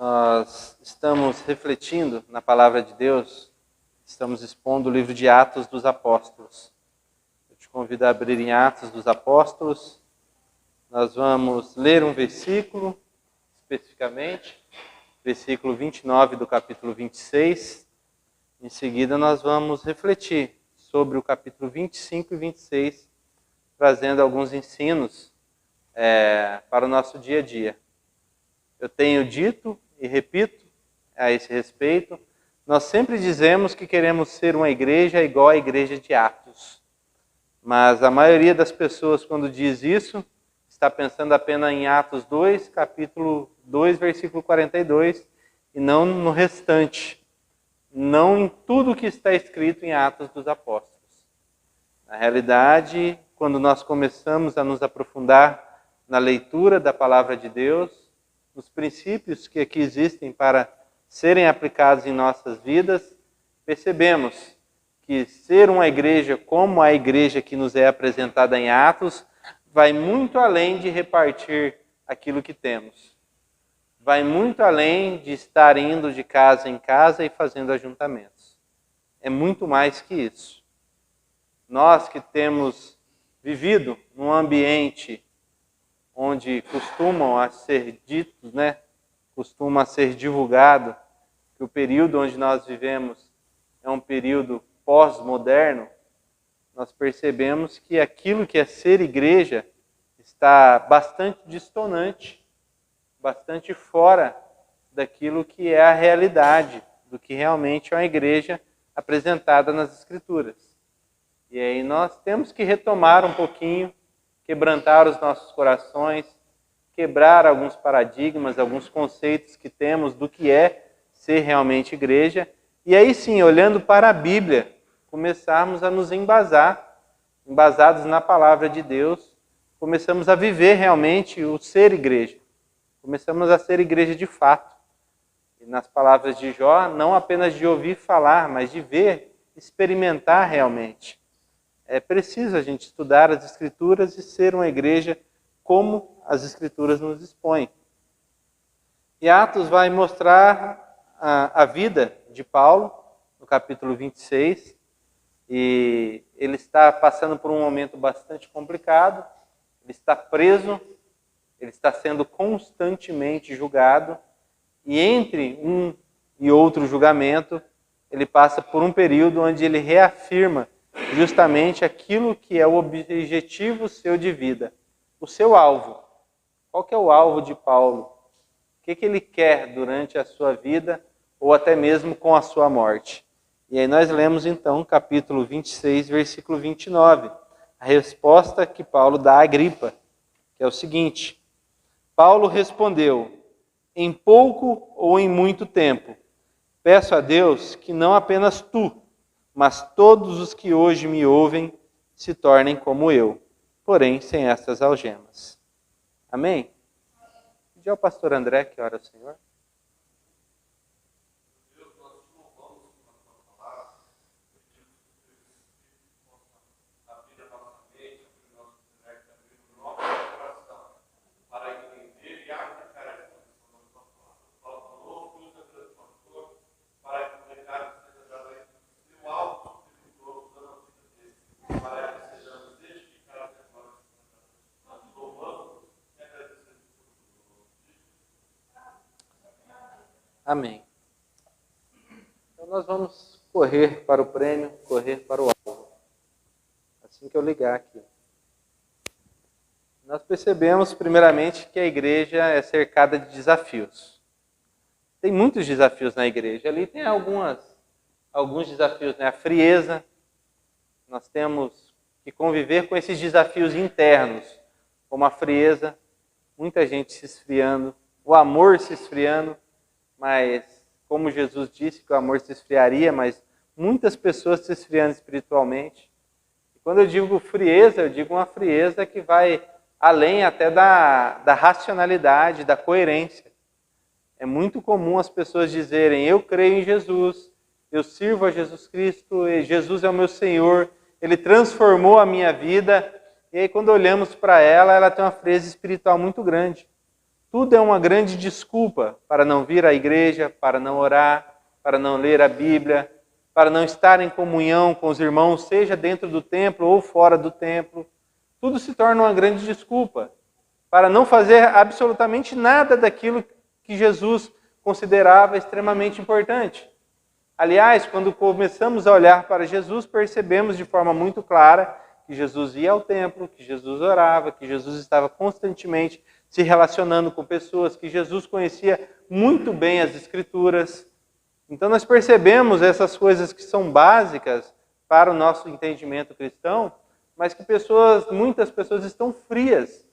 Nós estamos refletindo na palavra de Deus, estamos expondo o livro de Atos dos Apóstolos. Eu te convido a abrir em Atos dos Apóstolos. Nós vamos ler um versículo, especificamente, versículo 29 do capítulo 26. Em seguida nós vamos refletir sobre o capítulo 25 e 26, trazendo alguns ensinos para o nosso dia a dia. Eu tenho dito e repito a esse respeito, nós sempre dizemos que queremos ser uma igreja igual à igreja de Atos. Mas a maioria das pessoas, quando diz isso, está pensando apenas em Atos 2, capítulo 2, versículo 42, e não no restante, não em tudo que está escrito em Atos dos Apóstolos. Na realidade, quando nós começamos a nos aprofundar na leitura da palavra de Deus, nos princípios que aqui existem para serem aplicados em nossas vidas, percebemos que ser uma igreja como a igreja que nos é apresentada em Atos, vai muito além de repartir aquilo que temos. Vai muito além de estar indo de casa em casa e fazendo ajuntamentos. É muito mais que isso. Nós que temos vivido num ambiente onde costumam a ser ditos, costuma a ser divulgado que o período onde nós vivemos é um período pós-moderno, nós percebemos que aquilo que é ser igreja está bastante dissonante, bastante fora daquilo que é a realidade, do que realmente é uma igreja apresentada nas Escrituras. E aí nós temos que retomar um pouquinho, quebrantar os nossos corações, quebrar alguns paradigmas, alguns conceitos que temos do que é ser realmente igreja. E aí sim, olhando para a Bíblia, começarmos a nos embasados na palavra de Deus, começamos a viver realmente o ser igreja. Começamos a ser igreja de fato. E nas palavras de Jó, não apenas de ouvir falar, mas de ver, experimentar realmente. É preciso a gente estudar as Escrituras e ser uma igreja como as Escrituras nos expõem. E Atos vai mostrar a vida de Paulo, no capítulo 26, e ele está passando por um momento bastante complicado, ele está preso, ele está sendo constantemente julgado, e entre um e outro julgamento, ele passa por um período onde ele reafirma justamente aquilo que é o objetivo seu de vida, o seu alvo. Qual que é o alvo de Paulo? O que ele quer durante a sua vida ou até mesmo com a sua morte? E aí nós lemos então capítulo 26, versículo 29, a resposta que Paulo dá a Agripa, que é o seguinte: Paulo respondeu: em pouco ou em muito tempo, peço a Deus que não apenas tu, mas todos os que hoje me ouvem se tornem como eu, porém sem estas algemas. Amém? Pedir ao pastor André que ora ao Senhor. Amém. Então nós vamos correr para o prêmio, correr para o alvo. Assim que eu ligar aqui. Nós percebemos primeiramente que a igreja é cercada de desafios. Tem muitos desafios na igreja. Ali tem alguns desafios, A frieza. Nós temos que conviver com esses desafios internos, como a frieza, muita gente se esfriando, o amor se esfriando. Mas, como Jesus disse que o amor se esfriaria, mas muitas pessoas se esfriando espiritualmente. E quando eu digo frieza, eu digo uma frieza que vai além até da racionalidade, da coerência. É muito comum as pessoas dizerem: eu creio em Jesus, eu sirvo a Jesus Cristo, e Jesus é o meu Senhor, Ele transformou a minha vida. E aí quando olhamos para ela, ela tem uma frieza espiritual muito grande. tudo é uma grande desculpa para não vir à igreja, para não orar, para não ler a Bíblia, para não estar em comunhão com os irmãos, seja dentro do templo ou fora do templo. Tudo se torna uma grande desculpa para não fazer absolutamente nada daquilo que Jesus considerava extremamente importante. Aliás, quando começamos a olhar para Jesus, percebemos de forma muito clara que Jesus ia ao templo, que Jesus orava, que Jesus estava constantemente se relacionando com pessoas, que Jesus conhecia muito bem as Escrituras. Então nós percebemos essas coisas que são básicas para o nosso entendimento cristão, mas que muitas pessoas estão frias.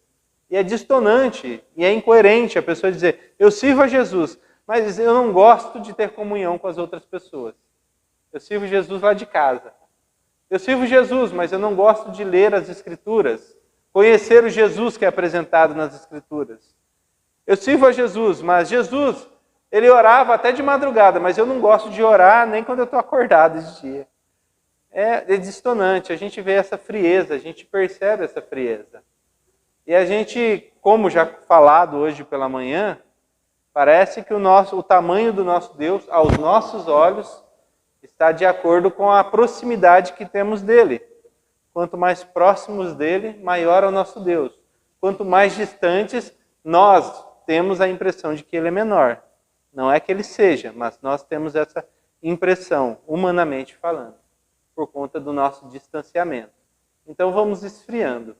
E é distonante, e é incoerente a pessoa dizer, eu sirvo a Jesus, mas eu não gosto de ter comunhão com as outras pessoas. Eu sirvo Jesus lá de casa. Eu sirvo Jesus, mas eu não gosto de ler as Escrituras, conhecer o Jesus que é apresentado nas Escrituras. Eu sirvo a Jesus, mas Jesus, ele orava até de madrugada, mas eu não gosto de orar nem quando eu estou acordado de dia. É distonante, a gente vê essa frieza, a gente percebe essa frieza. E a gente, como já falado hoje pela manhã, parece que o tamanho do nosso Deus, aos nossos olhos, está de acordo com a proximidade que temos dele. Quanto mais próximos dele, maior é o nosso Deus. Quanto mais distantes, nós temos a impressão de que ele é menor. Não é que ele seja, mas nós temos essa impressão, humanamente falando, por conta do nosso distanciamento. Então vamos esfriando.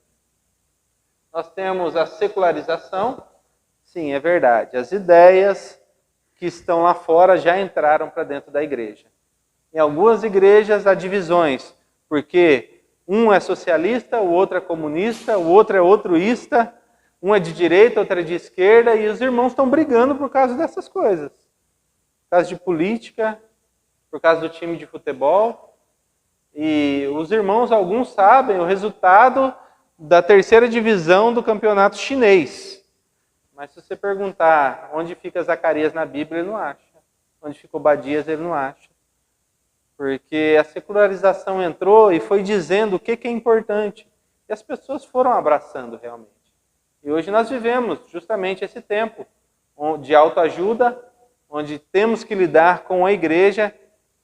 Nós temos a secularização. Sim, é verdade. As ideias que estão lá fora já entraram para dentro da igreja. Em algumas igrejas há divisões, porque um é socialista, o outro é comunista, o outro é outroísta, um é de direita, outro é de esquerda, e os irmãos estão brigando por causa dessas coisas. Por causa de política, por causa do time de futebol. E os irmãos, alguns sabem o resultado da 3ª divisão do campeonato chinês. Mas se você perguntar onde fica Zacarias na Bíblia, ele não acha. Onde fica Obadias, ele não acha. Porque a secularização entrou e foi dizendo o que é importante. E as pessoas foram abraçando realmente. E hoje nós vivemos justamente esse tempo de autoajuda, onde temos que lidar com a igreja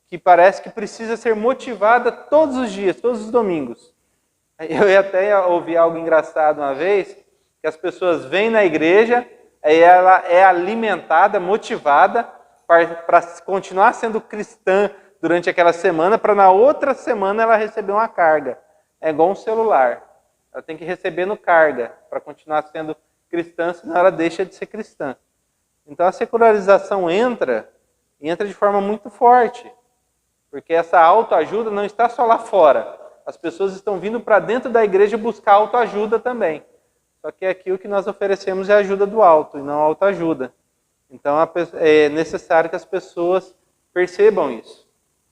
que parece que precisa ser motivada todos os dias, todos os domingos. Eu até ouvi algo engraçado uma vez, que as pessoas vêm na igreja, aí ela é alimentada, motivada para continuar sendo cristã durante aquela semana, para na outra semana ela receber uma carga. É igual um celular. Ela tem que receber no carga para continuar sendo cristã, senão ela deixa de ser cristã. Então a secularização entra de forma muito forte, porque essa autoajuda não está só lá fora. As pessoas estão vindo para dentro da igreja buscar autoajuda também. Só que aqui o que nós oferecemos é a ajuda do alto e não a autoajuda. Então é necessário que as pessoas percebam isso.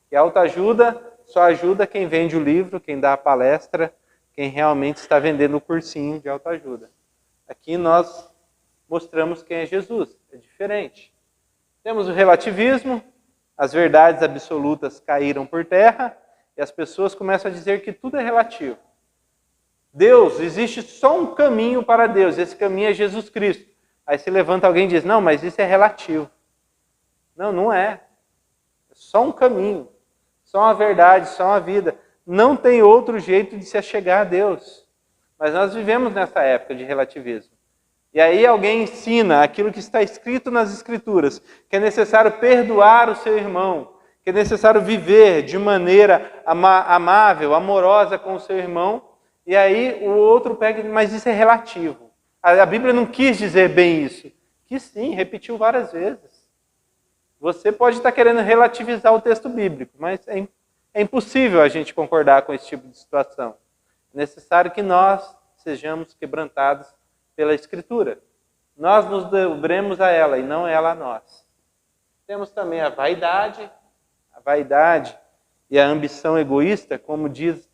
Que a autoajuda só ajuda quem vende o livro, quem dá a palestra, quem realmente está vendendo o cursinho de autoajuda. Aqui nós mostramos quem é Jesus. É diferente. Temos o relativismo, as verdades absolutas caíram por terra e as pessoas começam a dizer que tudo é relativo. Deus, existe só um caminho para Deus, esse caminho é Jesus Cristo. Aí se levanta alguém e diz, não, mas isso é relativo. Não, não é. É só um caminho, só uma verdade, só uma vida. Não tem outro jeito de se achegar a Deus. Mas nós vivemos nessa época de relativismo. E aí alguém ensina aquilo que está escrito nas Escrituras, que é necessário perdoar o seu irmão, que é necessário viver de maneira amável, amorosa com o seu irmão, e aí o outro pega, mas isso é relativo. A Bíblia não quis dizer bem isso. Que sim, repetiu várias vezes. Você pode estar querendo relativizar o texto bíblico, mas é impossível a gente concordar com esse tipo de situação. É necessário que nós sejamos quebrantados pela Escritura. Nós nos dobremos a ela e não ela a nós. Temos também a vaidade e a ambição egoísta, como diz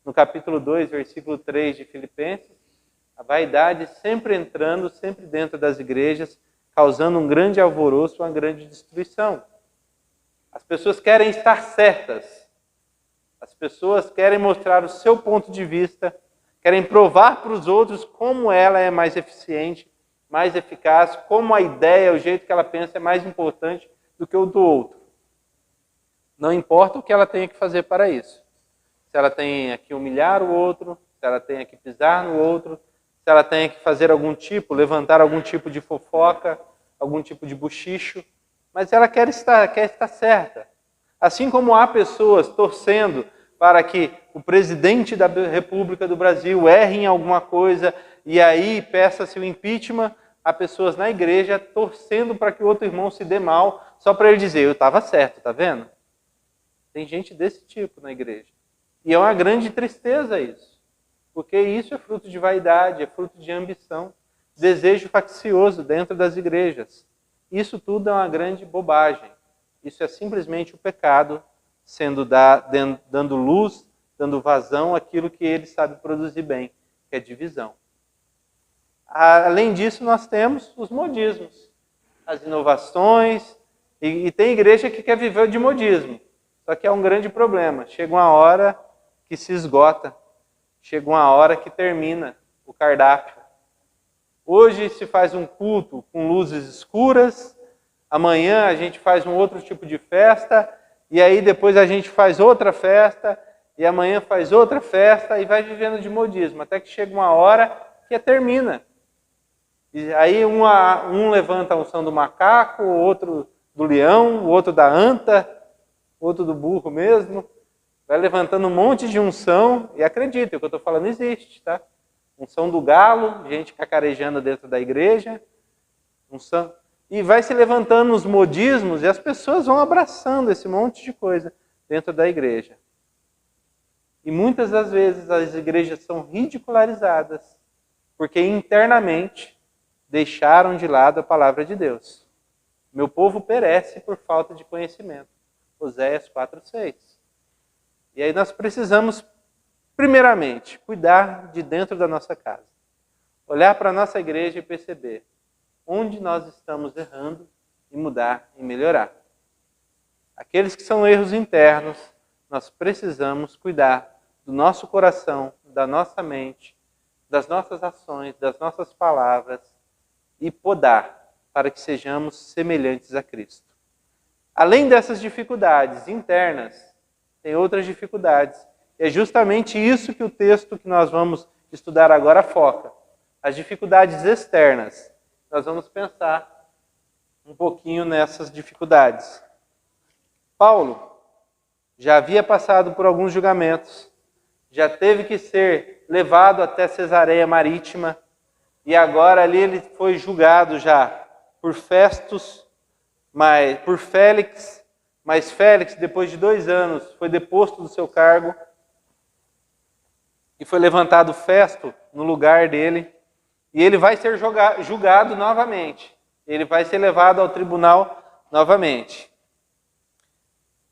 no capítulo 2, versículo 3 de Filipenses. A vaidade sempre entrando, sempre dentro das igrejas, causando um grande alvoroço, uma grande destruição. As pessoas querem estar certas. As pessoas querem mostrar o seu ponto de vista, querem provar para os outros como ela é mais eficiente, mais eficaz, como a ideia, o jeito que ela pensa é mais importante do que o do outro. Não importa o que ela tenha que fazer para isso. Se ela tenha que humilhar o outro, se ela tenha que pisar no outro, se ela tenha que fazer levantar algum tipo de fofoca, algum tipo de bochicho, mas ela quer estar certa. Assim como há pessoas torcendo para que o presidente da República do Brasil erre em alguma coisa e aí peça-se o impeachment, há pessoas na igreja torcendo para que o outro irmão se dê mal, só para ele dizer, eu estava certo, tá vendo? Tem gente desse tipo na igreja. E é uma grande tristeza isso, porque isso é fruto de vaidade, é fruto de ambição, desejo faccioso dentro das igrejas. Isso tudo é uma grande bobagem. Isso é simplesmente o pecado dando luz, dando vazão àquilo que ele sabe produzir bem, que é divisão. Além disso, nós temos os modismos, as inovações, e tem igreja que quer viver de modismo. Só que é um grande problema. Chega uma hora que se esgota, chega uma hora que termina o cardápio. Hoje se faz um culto com luzes escuras, amanhã a gente faz um outro tipo de festa, e aí depois a gente faz outra festa, e amanhã faz outra festa, e vai vivendo de modismo, até que chega uma hora que termina. E aí um levanta a unção do macaco, o outro do leão, o outro da anta, o outro do burro mesmo, vai levantando um monte de unção, e acredita, o que eu estou falando existe, tá? Unção do galo, gente cacarejando dentro da igreja, unção... E vai se levantando os modismos e as pessoas vão abraçando esse monte de coisa dentro da igreja. E muitas das vezes as igrejas são ridicularizadas porque internamente deixaram de lado a palavra de Deus. Meu povo perece por falta de conhecimento. Oséias 4:6. E aí nós precisamos, primeiramente, cuidar de dentro da nossa casa. Olhar para a nossa igreja e perceber onde nós estamos errando e mudar e melhorar. Aqueles que são erros internos, nós precisamos cuidar do nosso coração, da nossa mente, das nossas ações, das nossas palavras e podar para que sejamos semelhantes a Cristo. Além dessas dificuldades internas, tem outras dificuldades. É justamente isso que o texto que nós vamos estudar agora foca. As dificuldades externas. Nós vamos pensar um pouquinho nessas dificuldades. Paulo já havia passado por alguns julgamentos, já teve que ser levado até Cesareia Marítima, e agora ali ele foi julgado já por Festus, por Félix, mas Félix, depois de 2 anos, foi deposto do seu cargo, e foi levantado Festo no lugar dele, e ele vai ser julgado novamente. Ele vai ser levado ao tribunal novamente.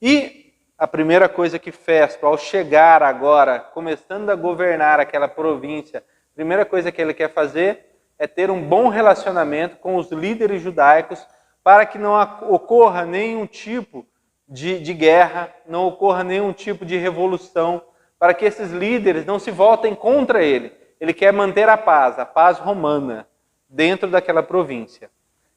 E a primeira coisa que Festo, ao chegar agora, começando a governar aquela província, a primeira coisa que ele quer fazer é ter um bom relacionamento com os líderes judaicos para que não ocorra nenhum tipo de guerra, não ocorra nenhum tipo de revolução, para que esses líderes não se voltem contra ele. Ele quer manter a paz romana, dentro daquela província.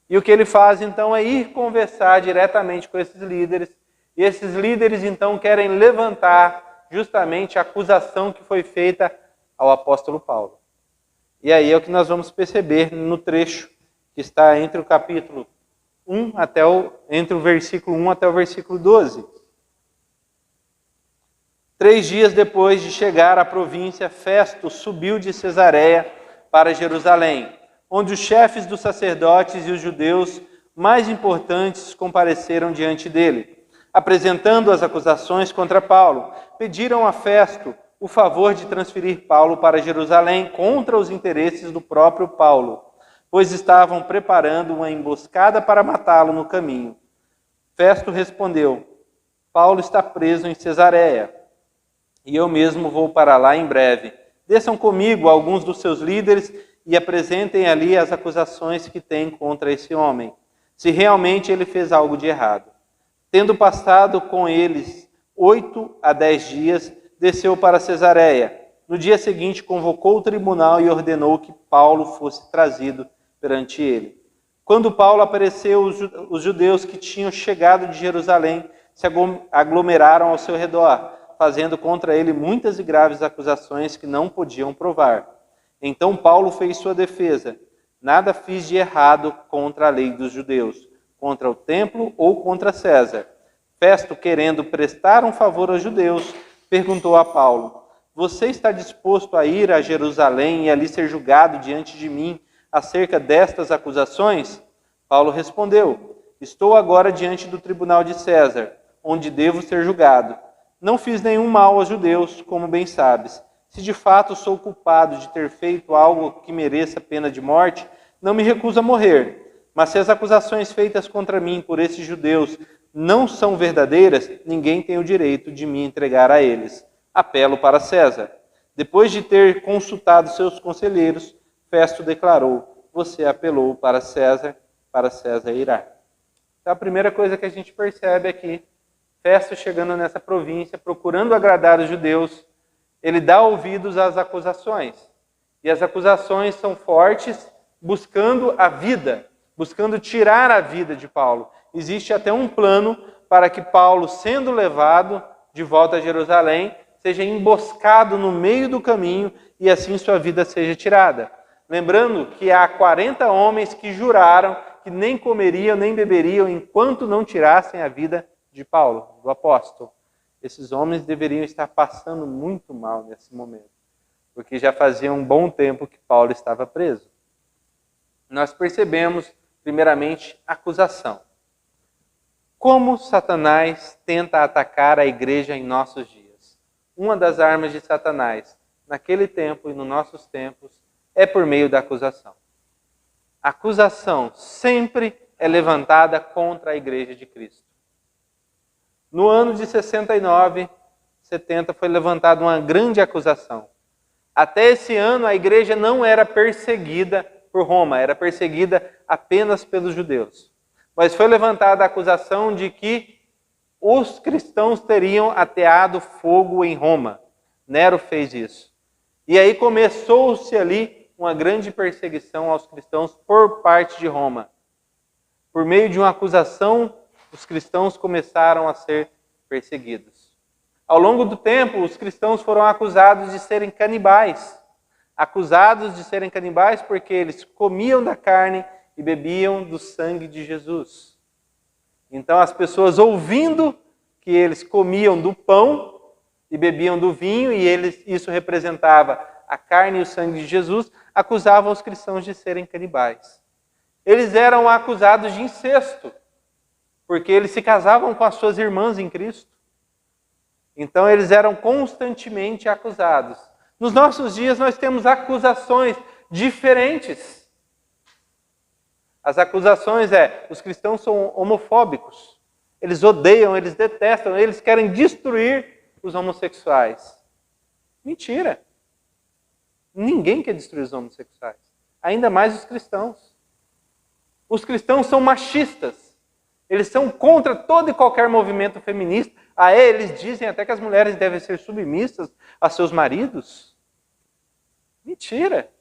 E o que ele faz, então, é ir conversar diretamente com esses líderes. E esses líderes, então, querem levantar justamente a acusação que foi feita ao apóstolo Paulo. E aí é o que nós vamos perceber no trecho que está entre o capítulo 1 entre o versículo 1 até o versículo 12. 3 dias depois de chegar à província, Festo subiu de Cesareia para Jerusalém, onde os chefes dos sacerdotes e os judeus mais importantes compareceram diante dele. Apresentando as acusações contra Paulo, pediram a Festo o favor de transferir Paulo para Jerusalém contra os interesses do próprio Paulo, pois estavam preparando uma emboscada para matá-lo no caminho. Festo respondeu: Paulo está preso em Cesareia, e eu mesmo vou para lá em breve. Desçam comigo alguns dos seus líderes e apresentem ali as acusações que têm contra esse homem, se realmente ele fez algo de errado. Tendo passado com eles 8 a 10 dias, desceu para Cesareia. No dia seguinte, convocou o tribunal e ordenou que Paulo fosse trazido perante ele. Quando Paulo apareceu, os judeus que tinham chegado de Jerusalém se aglomeraram ao seu redor, fazendo contra ele muitas e graves acusações que não podiam provar. Então Paulo fez sua defesa: nada fiz de errado contra a lei dos judeus, contra o templo ou contra César. Festo, querendo prestar um favor aos judeus, perguntou a Paulo: você está disposto a ir a Jerusalém e ali ser julgado diante de mim acerca destas acusações? Paulo respondeu: estou agora diante do tribunal de César, onde devo ser julgado. Não fiz nenhum mal aos judeus, como bem sabes. Se de fato sou culpado de ter feito algo que mereça pena de morte, não me recuso a morrer. Mas se as acusações feitas contra mim por esses judeus não são verdadeiras, ninguém tem o direito de me entregar a eles. Apelo para César. Depois de ter consultado seus conselheiros, Festo declarou: você apelou para César irá. Então a primeira coisa que a gente percebe aqui, Festo chegando nessa província, procurando agradar os judeus, ele dá ouvidos às acusações. E as acusações são fortes, buscando a vida, buscando tirar a vida de Paulo. Existe até um plano para que Paulo, sendo levado de volta a Jerusalém, seja emboscado no meio do caminho e assim sua vida seja tirada. Lembrando que há 40 homens que juraram que nem comeriam nem beberiam enquanto não tirassem a vida de Paulo, do apóstolo. Esses homens deveriam estar passando muito mal nesse momento, porque já fazia um bom tempo que Paulo estava preso. Nós percebemos, primeiramente, acusação. Como Satanás tenta atacar a igreja em nossos dias? Uma das armas de Satanás, naquele tempo e nos nossos tempos, é por meio da acusação. A acusação sempre é levantada contra a igreja de Cristo. No ano de 69, 70, foi levantada uma grande acusação. Até esse ano, a igreja não era perseguida por Roma, era perseguida apenas pelos judeus. Mas foi levantada a acusação de que os cristãos teriam ateado fogo em Roma. Nero fez isso. E aí começou-se ali uma grande perseguição aos cristãos por parte de Roma. Por meio de uma acusação, os cristãos começaram a ser perseguidos. Ao longo do tempo, os cristãos foram acusados de serem canibais. Acusados de serem canibais porque eles comiam da carne e bebiam do sangue de Jesus. Então as pessoas, ouvindo que eles comiam do pão e bebiam do vinho, e isso representava a carne e o sangue de Jesus, acusavam os cristãos de serem canibais. Eles eram acusados de incesto, porque eles se casavam com as suas irmãs em Cristo. Então eles eram constantemente acusados. Nos nossos dias nós temos acusações diferentes. As acusações os cristãos são homofóbicos. Eles odeiam, eles detestam, eles querem destruir os homossexuais. Mentira. Ninguém quer destruir os homossexuais. Ainda mais os cristãos. Os cristãos são machistas. Eles são contra todo e qualquer movimento feminista. Eles dizem até que as mulheres devem ser submissas a seus maridos. Mentira.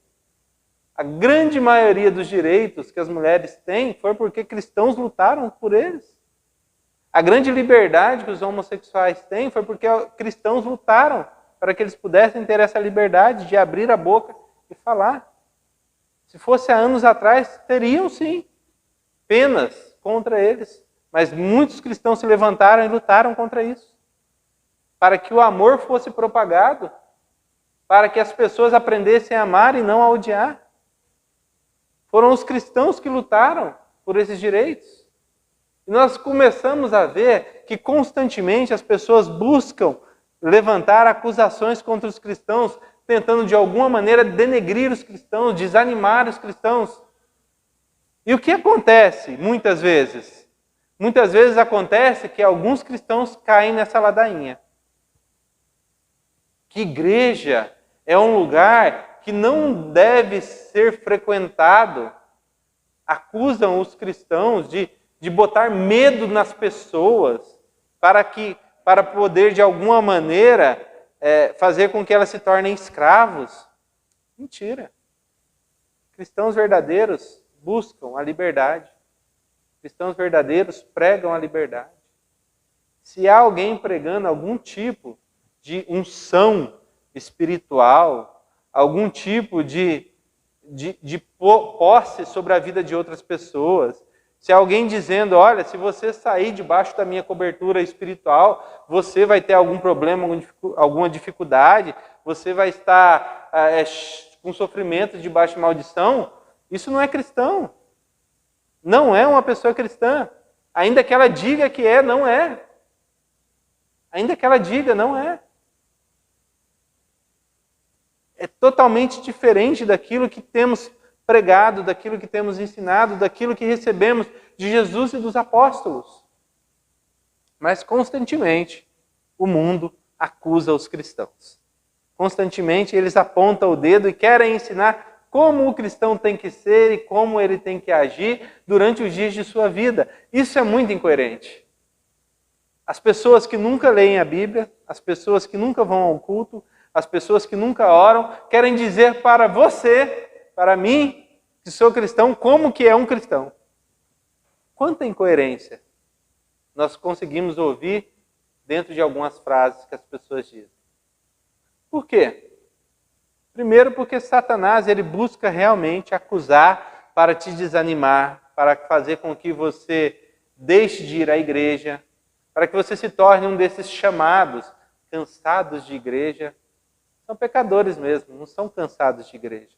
A grande maioria dos direitos que as mulheres têm foi porque cristãos lutaram por eles. A grande liberdade que os homossexuais têm foi porque cristãos lutaram para que eles pudessem ter essa liberdade de abrir a boca e falar. Se fosse há anos atrás, teriam sim penas contra eles. Mas muitos cristãos se levantaram e lutaram contra isso. Para que o amor fosse propagado. Para que as pessoas aprendessem a amar e não a odiar. Foram os cristãos que lutaram por esses direitos. E nós começamos a ver que constantemente as pessoas buscam levantar acusações contra os cristãos, tentando de alguma maneira denegrir os cristãos, desanimar os cristãos. E o que acontece muitas vezes? Muitas vezes acontece que alguns cristãos caem nessa ladainha. Que igreja é um lugar que não deve ser frequentado. Acusam os cristãos de botar medo nas pessoas para poder, de alguma maneira, fazer com que elas se tornem escravos. Mentira. Cristãos verdadeiros buscam a liberdade. Cristãos verdadeiros pregam a liberdade. Se há alguém pregando algum tipo de unção espiritual, algum tipo de posse sobre a vida de outras pessoas, se há alguém dizendo, olha, se você sair debaixo da minha cobertura espiritual, você vai ter algum problema, alguma dificuldade, você vai estar com sofrimento debaixo de maldição, isso não é cristão. Não é uma pessoa cristã. Ainda que ela diga que é, não é. Ainda que ela diga, não é. É totalmente diferente daquilo que temos pregado, daquilo que temos ensinado, daquilo que recebemos de Jesus e dos apóstolos. Mas constantemente o mundo acusa os cristãos. Constantemente eles apontam o dedo e querem ensinar como o cristão tem que ser e como ele tem que agir durante os dias de sua vida. Isso é muito incoerente. As pessoas que nunca leem a Bíblia, as pessoas que nunca vão ao culto, as pessoas que nunca oram, querem dizer para você, para mim, que sou cristão, como que é um cristão. Quanta incoerência nós conseguimos ouvir dentro de algumas frases que as pessoas dizem. Por quê? Primeiro porque Satanás ele busca realmente acusar para te desanimar, para fazer com que você deixe de ir à igreja, para que você se torne um desses chamados, cansados de igreja. São pecadores mesmo, não são cansados de igreja.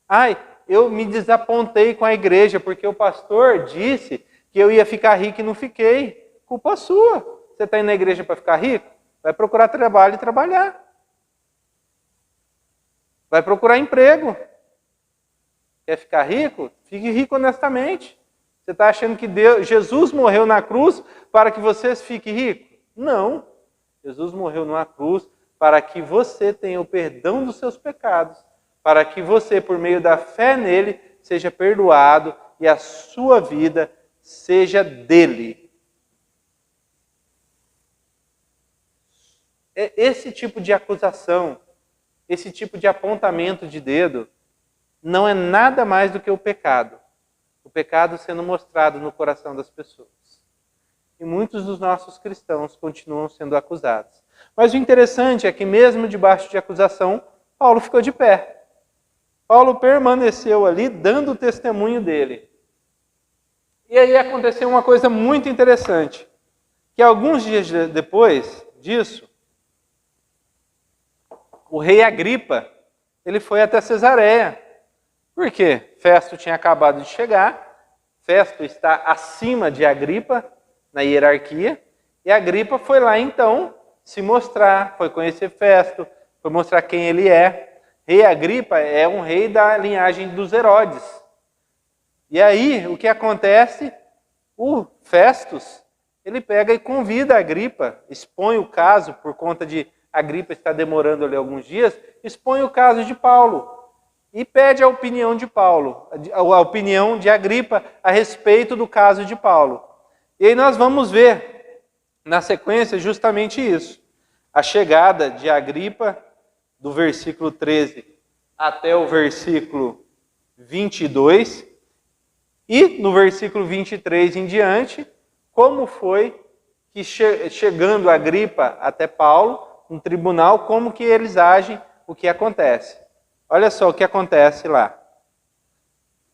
Ai, eu me desapontei com a igreja porque o pastor disse que eu ia ficar rico e não fiquei. Culpa sua. Você está indo na igreja para ficar rico? Vai procurar trabalho e trabalhar. Vai procurar emprego. Quer ficar rico? Fique rico honestamente. Você está achando que Jesus morreu na cruz para que você fique rico? Não. Jesus morreu na cruz para que você tenha o perdão dos seus pecados, para que você, por meio da fé nele, seja perdoado e a sua vida seja dele. Esse tipo de acusação, esse tipo de apontamento de dedo, não é nada mais do que o pecado. O pecado sendo mostrado no coração das pessoas. E muitos dos nossos cristãos continuam sendo acusados. Mas o interessante é que mesmo debaixo de acusação, Paulo ficou de pé. Paulo permaneceu ali dando o testemunho dele. E aí aconteceu uma coisa muito interessante. Que alguns dias depois disso, o rei Agripa, ele foi até Cesareia. Por quê? Festo tinha acabado de chegar. Festo está acima de Agripa na hierarquia. E Agripa foi lá então se mostrar, foi conhecer Festo, foi mostrar quem ele é. Rei Agripa é um rei da linhagem dos Herodes. E aí, o que acontece? O Festus, ele pega e convida Agripa, expõe o caso, por conta de Agripa estar demorando ali alguns dias, expõe o caso de Paulo. E pede a opinião de Paulo, a opinião de Agripa a respeito do caso de Paulo. E aí nós vamos ver, na sequência, justamente isso. A chegada de Agripa, do versículo 13 até o versículo 22, e no versículo 23 em diante, como foi que chegando Agripa até Paulo, no tribunal, como que eles agem, o que acontece. Olha só o que acontece lá.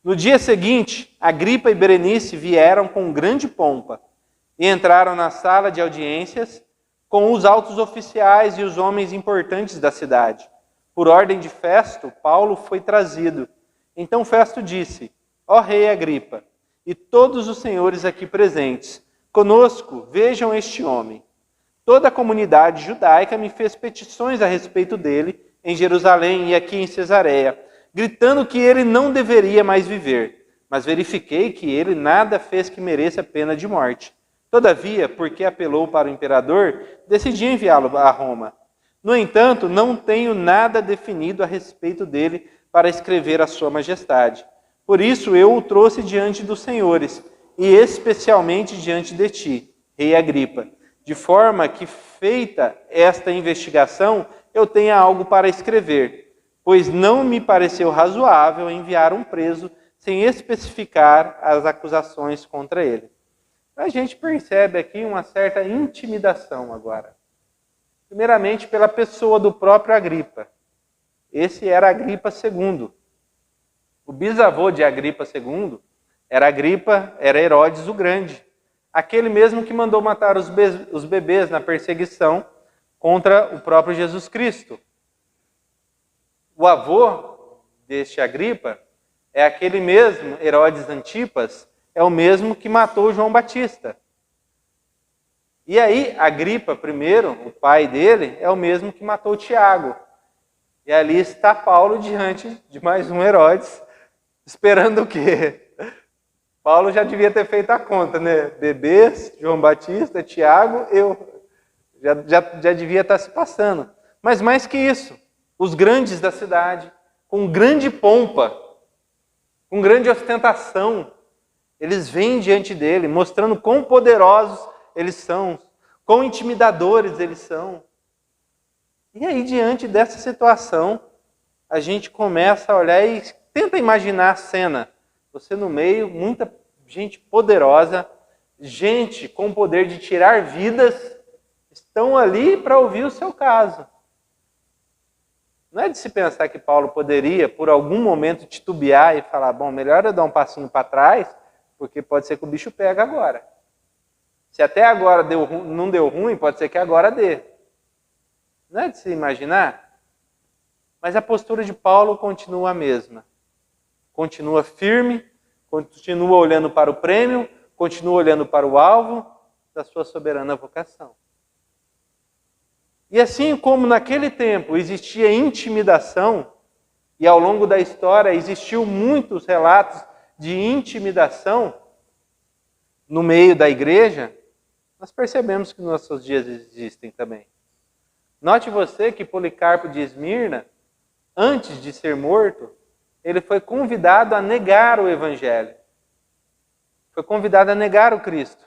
No dia seguinte, Agripa e Berenice vieram com grande pompa e entraram na sala de audiências com os altos oficiais e os homens importantes da cidade. Por ordem de Festo, Paulo foi trazido. Então Festo disse: ó rei Agripa, e todos os senhores aqui presentes, conosco vejam este homem. Toda a comunidade judaica me fez petições a respeito dele em Jerusalém e aqui em Cesareia, gritando que ele não deveria mais viver. Mas verifiquei que ele nada fez que mereça pena de morte. Todavia, porque apelou para o imperador, decidi enviá-lo a Roma. No entanto, não tenho nada definido a respeito dele para escrever a sua majestade. Por isso eu o trouxe diante dos senhores, e especialmente diante de ti, rei Agripa, de forma que, feita esta investigação, eu tenha algo para escrever, pois não me pareceu razoável enviar um preso sem especificar as acusações contra ele. A gente percebe aqui uma certa intimidação agora. Primeiramente pela pessoa do próprio Agripa. Esse era Agripa II. O bisavô de Agripa II era Herodes o Grande. Aquele mesmo que mandou matar os bebês na perseguição contra o próprio Jesus Cristo. O avô deste Agripa é aquele mesmo, Herodes Antipas, é o mesmo que matou João Batista. E aí, Agripa primeiro, o pai dele, é o mesmo que matou Tiago. E ali está Paulo diante de mais um Herodes, esperando o quê? Paulo já devia ter feito a conta, né? Bebês, João Batista, Tiago, eu. Já devia estar se passando. Mas mais que isso, os grandes da cidade, com grande pompa, com grande ostentação, eles vêm diante dele, mostrando quão poderosos eles são, quão intimidadores eles são. E aí, diante dessa situação, a gente começa a olhar e tenta imaginar a cena. Você no meio, muita gente poderosa, gente com o poder de tirar vidas, estão ali para ouvir o seu caso. Não é de se pensar que Paulo poderia, por algum momento, titubear e falar, bom, melhor eu dar um passinho para trás, porque pode ser que o bicho pega agora. Se até agora não deu ruim, pode ser que agora dê. Não é de se imaginar? Mas a postura de Paulo continua a mesma. Continua firme, continua olhando para o prêmio, continua olhando para o alvo da sua soberana vocação. E assim como naquele tempo existia intimidação, e ao longo da história existiu muitos relatos de intimidação no meio da igreja, nós percebemos que nos nossos dias existem também. Note você que Policarpo de Esmirna, antes de ser morto, ele foi convidado a negar o Evangelho. Foi convidado a negar o Cristo.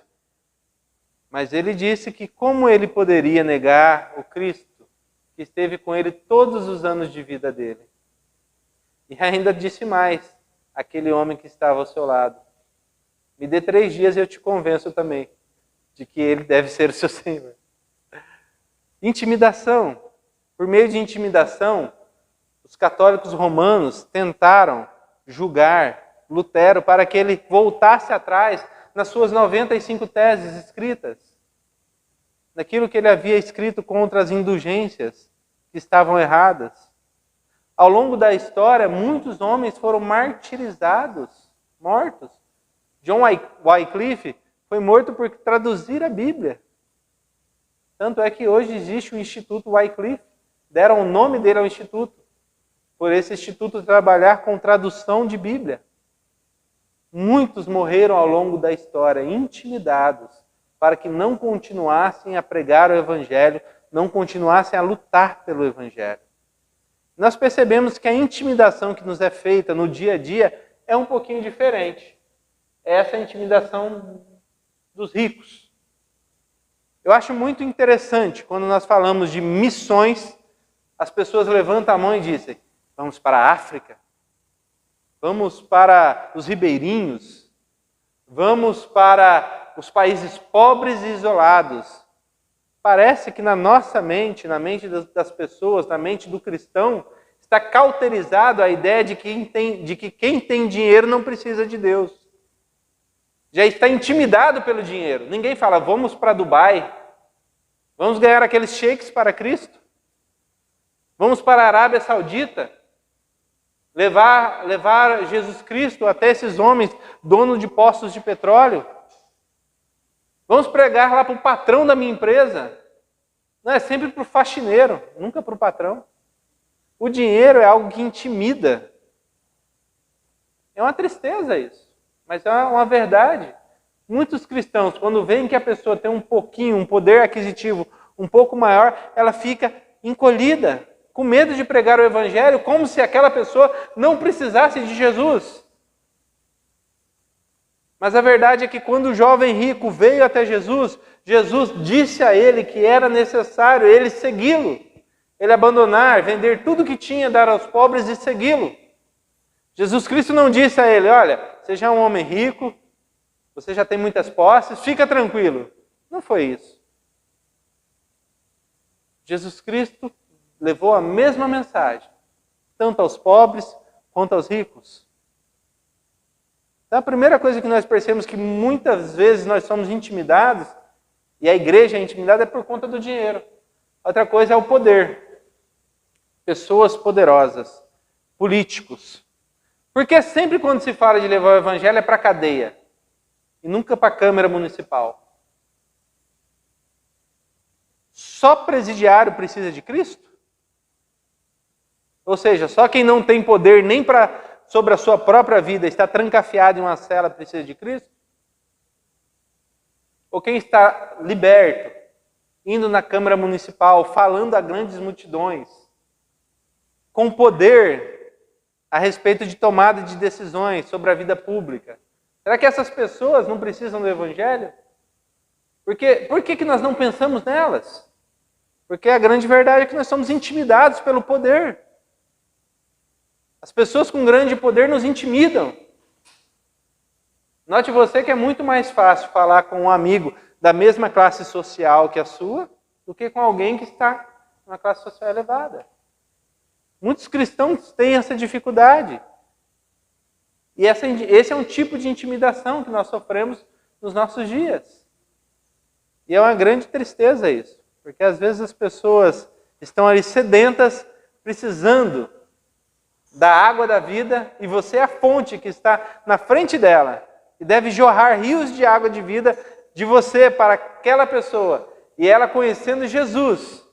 Mas ele disse que como ele poderia negar o Cristo, que esteve com ele todos os anos de vida dele. E ainda disse mais, aquele homem que estava ao seu lado. Me dê 3 dias e eu te convenço também de que ele deve ser o seu Senhor. Intimidação. Por meio de intimidação, os católicos romanos tentaram julgar Lutero para que ele voltasse atrás nas suas 95 teses escritas, naquilo que ele havia escrito contra as indulgências que estavam erradas. Ao longo da história, muitos homens foram martirizados, mortos. John Wycliffe foi morto por traduzir a Bíblia. Tanto é que hoje existe o Instituto Wycliffe, deram o nome dele ao Instituto, por esse Instituto trabalhar com tradução de Bíblia. Muitos morreram ao longo da história, intimidados, para que não continuassem a pregar o Evangelho, não continuassem a lutar pelo Evangelho. Nós percebemos que a intimidação que nos é feita no dia a dia é um pouquinho diferente. Essa é a intimidação dos ricos. Eu acho muito interessante quando nós falamos de missões, as pessoas levantam a mão e dizem, vamos para a África, vamos para os ribeirinhos, vamos para os países pobres e isolados. Parece que na nossa mente, na mente das pessoas, na mente do cristão, está cauterizado a ideia de que quem tem dinheiro não precisa de Deus. Já está intimidado pelo dinheiro. Ninguém fala, vamos para Dubai, vamos ganhar aqueles cheques para Cristo, vamos para a Arábia Saudita, levar Jesus Cristo até esses homens, donos de postos de petróleo. Vamos pregar lá para o patrão da minha empresa. Não, é sempre para o faxineiro, nunca para o patrão. O dinheiro é algo que intimida. É uma tristeza isso, mas é uma verdade. Muitos cristãos, quando veem que a pessoa tem um poder aquisitivo um pouco maior, ela fica encolhida, com medo de pregar o Evangelho, como se aquela pessoa não precisasse de Jesus. Mas a verdade é que quando o jovem rico veio até Jesus, Jesus disse a ele que era necessário ele segui-lo, ele abandonar, vender tudo que tinha, dar aos pobres e segui-lo. Jesus Cristo não disse a ele, olha, você já é um homem rico, você já tem muitas posses, fica tranquilo. Não foi isso. Jesus Cristo levou a mesma mensagem, tanto aos pobres quanto aos ricos. Então a primeira coisa que nós percebemos que muitas vezes nós somos intimidados, e a igreja é intimidada, é por conta do dinheiro. Outra coisa é o poder. Pessoas poderosas, políticos. Porque sempre quando se fala de levar o evangelho é para a cadeia, e nunca para a Câmara Municipal. Só presidiário precisa de Cristo? Ou seja, só quem não tem poder nem sobre a sua própria vida, está trancafiado em uma cela, precisa de Cristo? Ou quem está liberto, indo na Câmara Municipal, falando a grandes multidões, com poder a respeito de tomada de decisões sobre a vida pública. Será que essas pessoas não precisam do Evangelho? Por que nós não pensamos nelas? Porque a grande verdade é que nós somos intimidados pelo poder. As pessoas com grande poder nos intimidam. Note você que é muito mais fácil falar com um amigo da mesma classe social que a sua do que com alguém que está numa classe social elevada. Muitos cristãos têm essa dificuldade. E esse é um tipo de intimidação que nós sofremos nos nossos dias. E é uma grande tristeza isso. Porque às vezes as pessoas estão ali sedentas, precisando da água da vida, e você é a fonte que está na frente dela. E deve jorrar rios de água de vida de você para aquela pessoa. E ela conhecendo Jesus,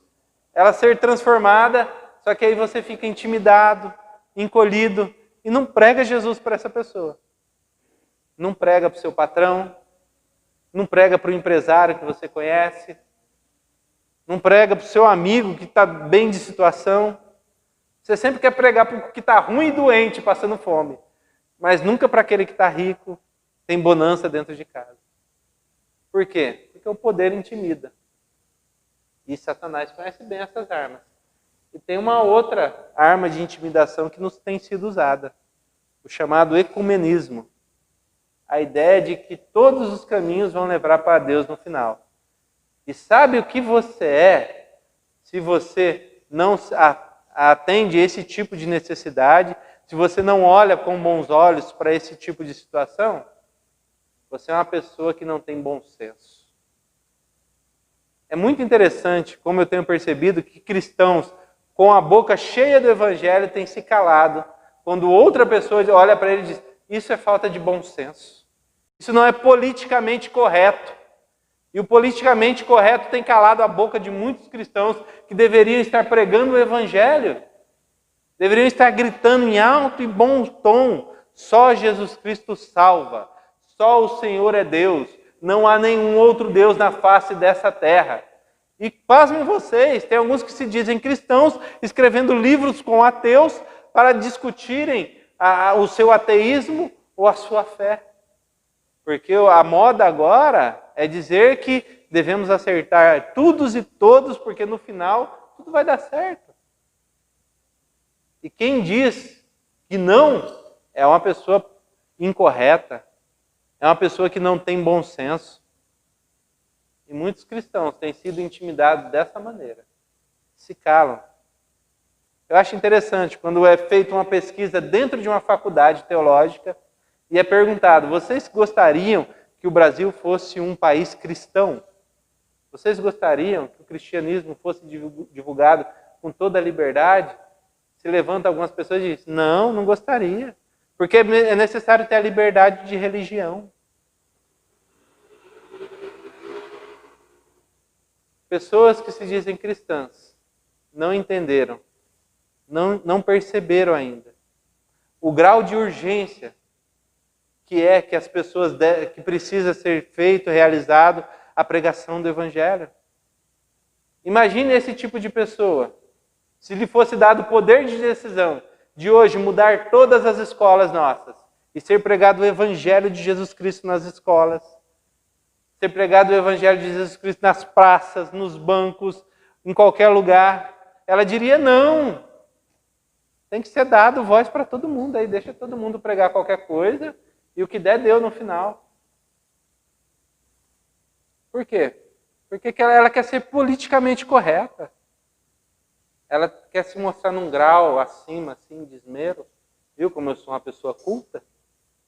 ela ser transformada. Só que aí você fica intimidado, encolhido, e não prega Jesus para essa pessoa. Não prega para o seu patrão, não prega para o empresário que você conhece, não prega para o seu amigo que está bem de situação. Você sempre quer pregar para o que está ruim e doente, passando fome, mas nunca para aquele que está rico, tem bonança dentro de casa. Por quê? Porque o poder intimida. E Satanás conhece bem essas armas. E tem uma outra arma de intimidação que nos tem sido usada, o chamado ecumenismo. A ideia de que todos os caminhos vão levar para Deus no final. E sabe o que você é se você não atende esse tipo de necessidade, se você não olha com bons olhos para esse tipo de situação? Você é uma pessoa que não tem bom senso. É muito interessante como eu tenho percebido que cristãos com a boca cheia do Evangelho têm se calado quando outra pessoa olha para ele e diz, isso é falta de bom senso. Isso não é politicamente correto. E o politicamente correto tem calado a boca de muitos cristãos que deveriam estar pregando o Evangelho. Deveriam estar gritando em alto e bom tom, só Jesus Cristo salva. Só o Senhor é Deus. Não há nenhum outro Deus na face dessa terra. E pasmem vocês, tem alguns que se dizem cristãos escrevendo livros com ateus para discutirem o seu ateísmo ou a sua fé. Porque a moda agora é dizer que devemos acertar todos e todos, porque no final tudo vai dar certo. E quem diz que não é uma pessoa incorreta, é uma pessoa que não tem bom senso. E muitos cristãos têm sido intimidados dessa maneira. Se calam. Eu acho interessante quando é feita uma pesquisa dentro de uma faculdade teológica e é perguntado, vocês gostariam que o Brasil fosse um país cristão? Vocês gostariam que o cristianismo fosse divulgado com toda a liberdade? Se levanta algumas pessoas e dizem, não gostaria. Porque é necessário ter a liberdade de religião. Pessoas que se dizem cristãs não entenderam, não perceberam ainda o grau de urgência que as pessoas que precisa ser feito, realizado a pregação do Evangelho. Imagine esse tipo de pessoa, se lhe fosse dado o poder de decisão de hoje mudar todas as escolas nossas e ser pregado o Evangelho de Jesus Cristo nas escolas, ser pregado o Evangelho de Jesus Cristo nas praças, nos bancos, em qualquer lugar, ela diria não. Tem que ser dado voz para todo mundo, aí deixa todo mundo pregar qualquer coisa e o que der, deu no final. Por quê? Porque ela quer ser politicamente correta. Ela quer se mostrar num grau acima, assim, de esmero. Viu como eu sou uma pessoa culta?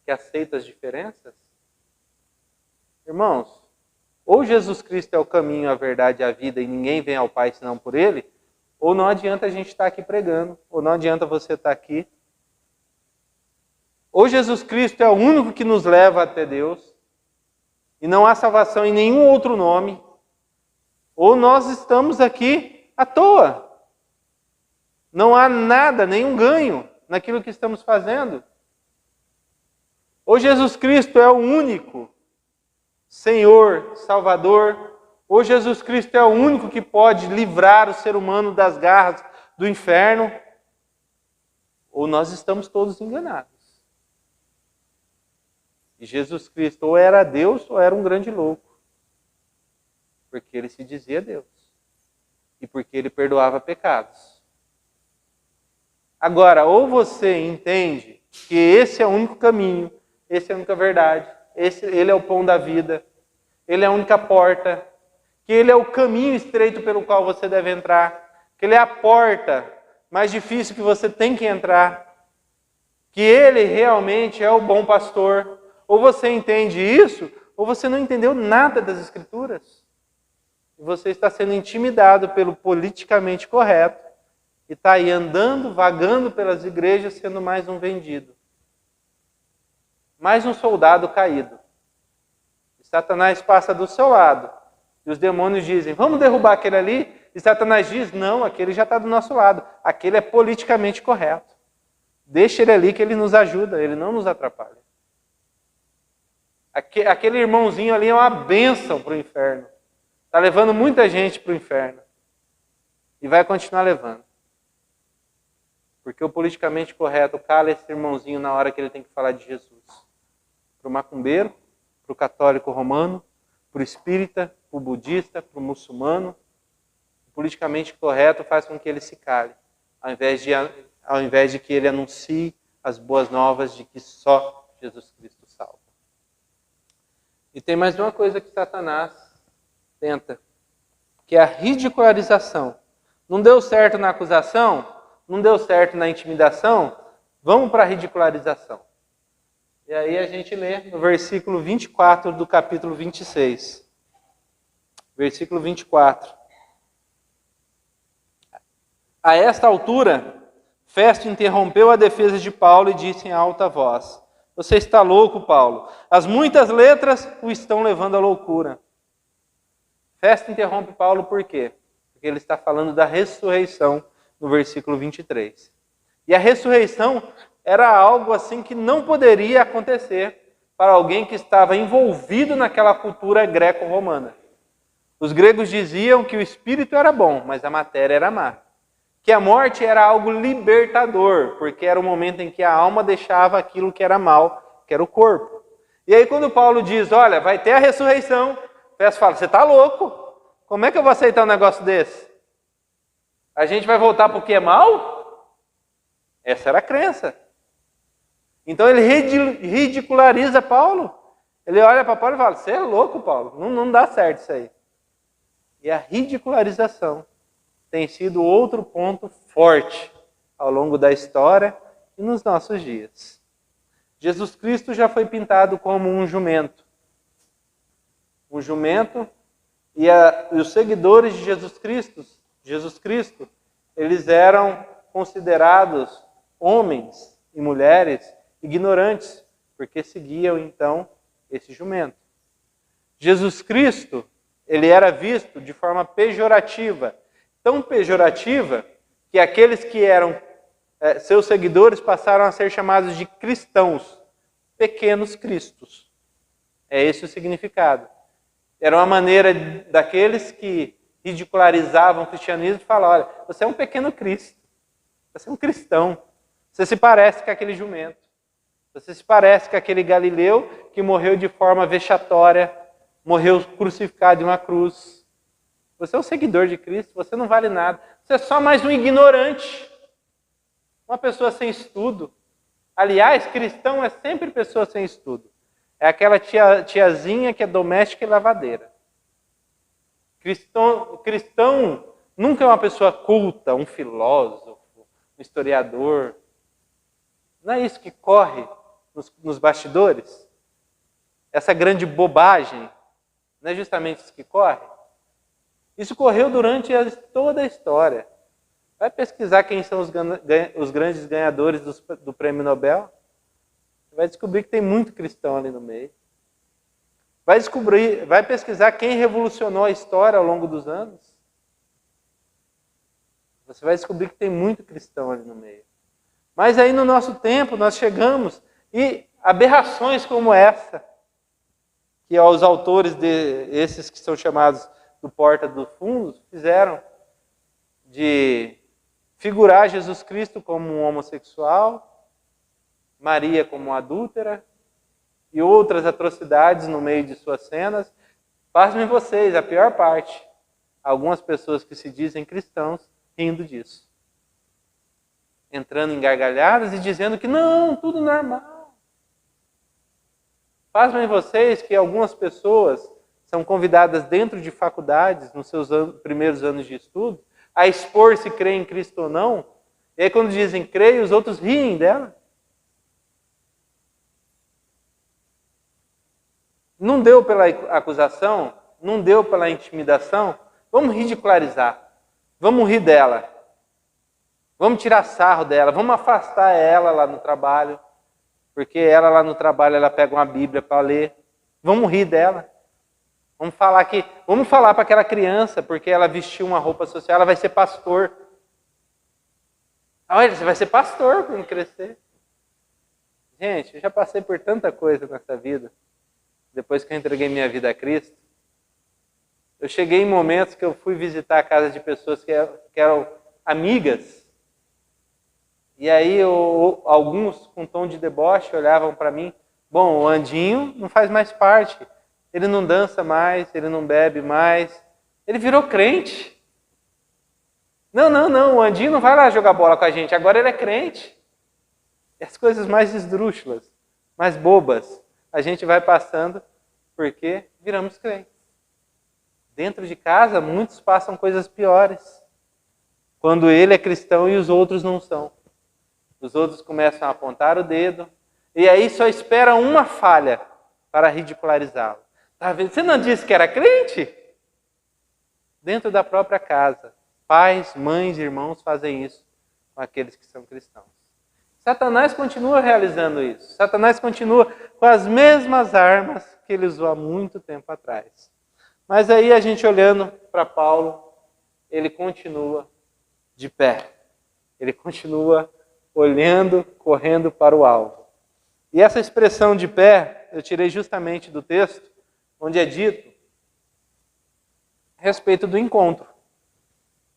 Que aceita as diferenças? Irmãos, ou Jesus Cristo é o caminho, a verdade e a vida e ninguém vem ao Pai senão por Ele, ou não adianta a gente estar aqui pregando, ou não adianta você estar aqui. Ou Jesus Cristo é o único que nos leva até Deus, e não há salvação em nenhum outro nome, ou nós estamos aqui à toa. Não há nada, nenhum ganho naquilo que estamos fazendo. Ou Jesus Cristo é o único Senhor, Salvador, ou Jesus Cristo é o único que pode livrar o ser humano das garras do inferno, ou nós estamos todos enganados. E Jesus Cristo ou era Deus ou era um grande louco, porque ele se dizia Deus e porque ele perdoava pecados. Agora, ou você entende que esse é o único caminho, esse é a única verdade, ele é o pão da vida, ele é a única porta, que ele é o caminho estreito pelo qual você deve entrar, que ele é a porta mais difícil que você tem que entrar, que ele realmente é o bom pastor. Ou você entende isso, ou você não entendeu nada das Escrituras. E você está sendo intimidado pelo politicamente correto e está aí andando, vagando pelas igrejas, sendo mais um vendido. Mais um soldado caído. E Satanás passa do seu lado. E os demônios dizem, vamos derrubar aquele ali? E Satanás diz, não, aquele já está do nosso lado. Aquele é politicamente correto. Deixa ele ali que ele nos ajuda, ele não nos atrapalha. Aquele irmãozinho ali é uma bênção para o inferno. Está levando muita gente para o inferno. E vai continuar levando. Porque o politicamente correto cala esse irmãozinho na hora que ele tem que falar de Jesus. Para o macumbeiro, para o católico romano, para o espírita, para o budista, para o muçulmano. O politicamente correto faz com que ele se cale, ao invés de que ele anuncie as boas novas de que só Jesus Cristo salva. E tem mais uma coisa que Satanás tenta, que é a ridicularização. Não deu certo na acusação? Não deu certo na intimidação? Vamos para a ridicularização. E aí a gente lê no versículo 24 do capítulo 26. Versículo 24. A esta altura, Festo interrompeu a defesa de Paulo e disse em alta voz, você está louco, Paulo. As muitas letras o estão levando à loucura. Festo interrompe Paulo por quê? Porque ele está falando da ressurreição no versículo 23. E a ressurreição era algo assim que não poderia acontecer para alguém que estava envolvido naquela cultura greco-romana. Os gregos diziam que o espírito era bom, mas a matéria era má. Que a morte era algo libertador, porque era o momento em que a alma deixava aquilo que era mal, que era o corpo. E aí quando Paulo diz, olha, vai ter a ressurreição, Festo fala, você está louco? Como é que eu vou aceitar um negócio desse? A gente vai voltar para o que é mal? Essa era a crença. Então ele ridiculariza Paulo. Ele olha para Paulo e fala, você é louco, Paulo, não dá certo isso aí. E a ridicularização tem sido outro ponto forte ao longo da história e nos nossos dias. Jesus Cristo já foi pintado como um jumento. Um jumento e os seguidores de Jesus Cristo, eles eram considerados homens e mulheres ignorantes, porque seguiam então esse jumento. Jesus Cristo, ele era visto de forma pejorativa, tão pejorativa que aqueles que eram seus seguidores passaram a ser chamados de cristãos, pequenos cristos. É esse o significado. Era uma maneira daqueles que ridicularizavam o cristianismo de falar, olha, você é um pequeno Cristo, você é um cristão, você se parece com aquele jumento, você se parece com aquele Galileu que morreu de forma vexatória, morreu crucificado em uma cruz. Você é um seguidor de Cristo, você não vale nada. Você é só mais um ignorante. uma pessoa sem estudo. Aliás, cristão é sempre pessoa sem estudo. É aquela tiazinha que é doméstica e lavadeira. Cristão nunca é uma pessoa culta, um filósofo, um historiador. Não é isso que corre nos bastidores? Essa grande bobagem, não é justamente isso que corre? Isso correu durante toda a história. Vai pesquisar quem são os grandes ganhadores do Prêmio Nobel. Vai descobrir que tem muito cristão ali no meio. Vai pesquisar quem revolucionou a história ao longo dos anos. Você vai descobrir que tem muito cristão ali no meio. Mas aí no nosso tempo nós chegamos e aberrações como essa, que os autores esses que são chamados do Porta dos Fundos fizeram, de figurar Jesus Cristo como um homossexual, Maria como uma adúltera e outras atrocidades no meio de suas cenas. Pasmem vocês, a pior parte, algumas pessoas que se dizem cristãos rindo disso. Entrando em gargalhadas e dizendo que não, tudo normal. Pasmem vocês que algumas pessoas são convidadas dentro de faculdades, nos seus primeiros anos de estudo, a expor se crê em Cristo ou não. E aí quando dizem creio, os outros riem dela. Não deu pela acusação, não deu pela intimidação, vamos ridicularizar, vamos rir dela, vamos tirar sarro dela, vamos afastar ela lá no trabalho, porque ela lá no trabalho ela pega uma Bíblia para ler, vamos rir dela. Vamos falar para aquela criança, porque ela vestiu uma roupa social, ela vai ser pastor. Olha, você vai ser pastor quando crescer. Gente, eu já passei por tanta coisa nessa vida. Depois que eu entreguei minha vida a Cristo, eu cheguei em momentos que eu fui visitar a casa de pessoas que eram amigas. E aí alguns, com tom de deboche, olhavam para mim. Bom, o Andinho não faz mais parte. Ele não dança mais, ele não bebe mais. Ele virou crente. Não, o Andinho não vai lá jogar bola com a gente, agora ele é crente. E as coisas mais esdrúxulas, mais bobas, a gente vai passando porque viramos crentes. Dentro de casa, muitos passam coisas piores. Quando ele é cristão e os outros não são. Os outros começam a apontar o dedo, e aí só espera uma falha para ridicularizá-lo. Tá vendo? Você não disse que era crente? Dentro da própria casa, pais, mães, irmãos fazem isso com aqueles que são cristãos. Satanás continua realizando isso. Satanás continua com as mesmas armas que ele usou há muito tempo atrás. Mas aí a gente olhando para Paulo, ele continua de pé. Ele continua olhando, correndo para o alvo. E essa expressão de pé, eu tirei justamente do texto, onde é dito a respeito do encontro.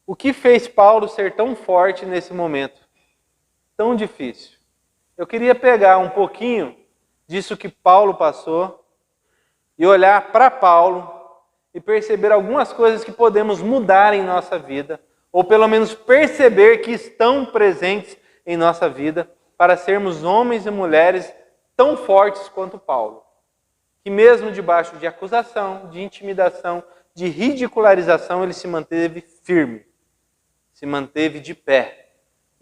O que fez Paulo ser tão forte nesse momento? Tão difícil. Eu queria pegar um pouquinho disso que Paulo passou e olhar para Paulo e perceber algumas coisas que podemos mudar em nossa vida, ou pelo menos perceber que estão presentes em nossa vida, para sermos homens e mulheres tão fortes quanto Paulo. Que mesmo debaixo de acusação, de intimidação, de ridicularização, ele se manteve firme, se manteve de pé.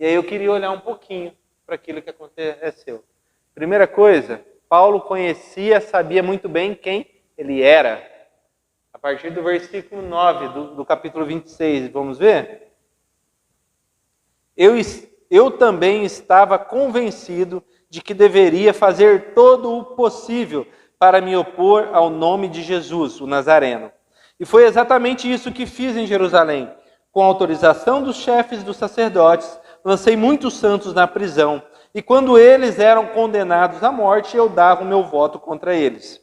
E aí eu queria olhar um pouquinho para aquilo que aconteceu. Primeira coisa, Paulo conhecia, sabia muito bem quem ele era. A partir do versículo 9 do capítulo 26, vamos ver? Eu também estava convencido de que deveria fazer todo o possível para me opor ao nome de Jesus, o Nazareno. E foi exatamente isso que fiz em Jerusalém. Com autorização dos chefes dos sacerdotes, lancei muitos santos na prisão, e quando eles eram condenados à morte, eu dava o meu voto contra eles.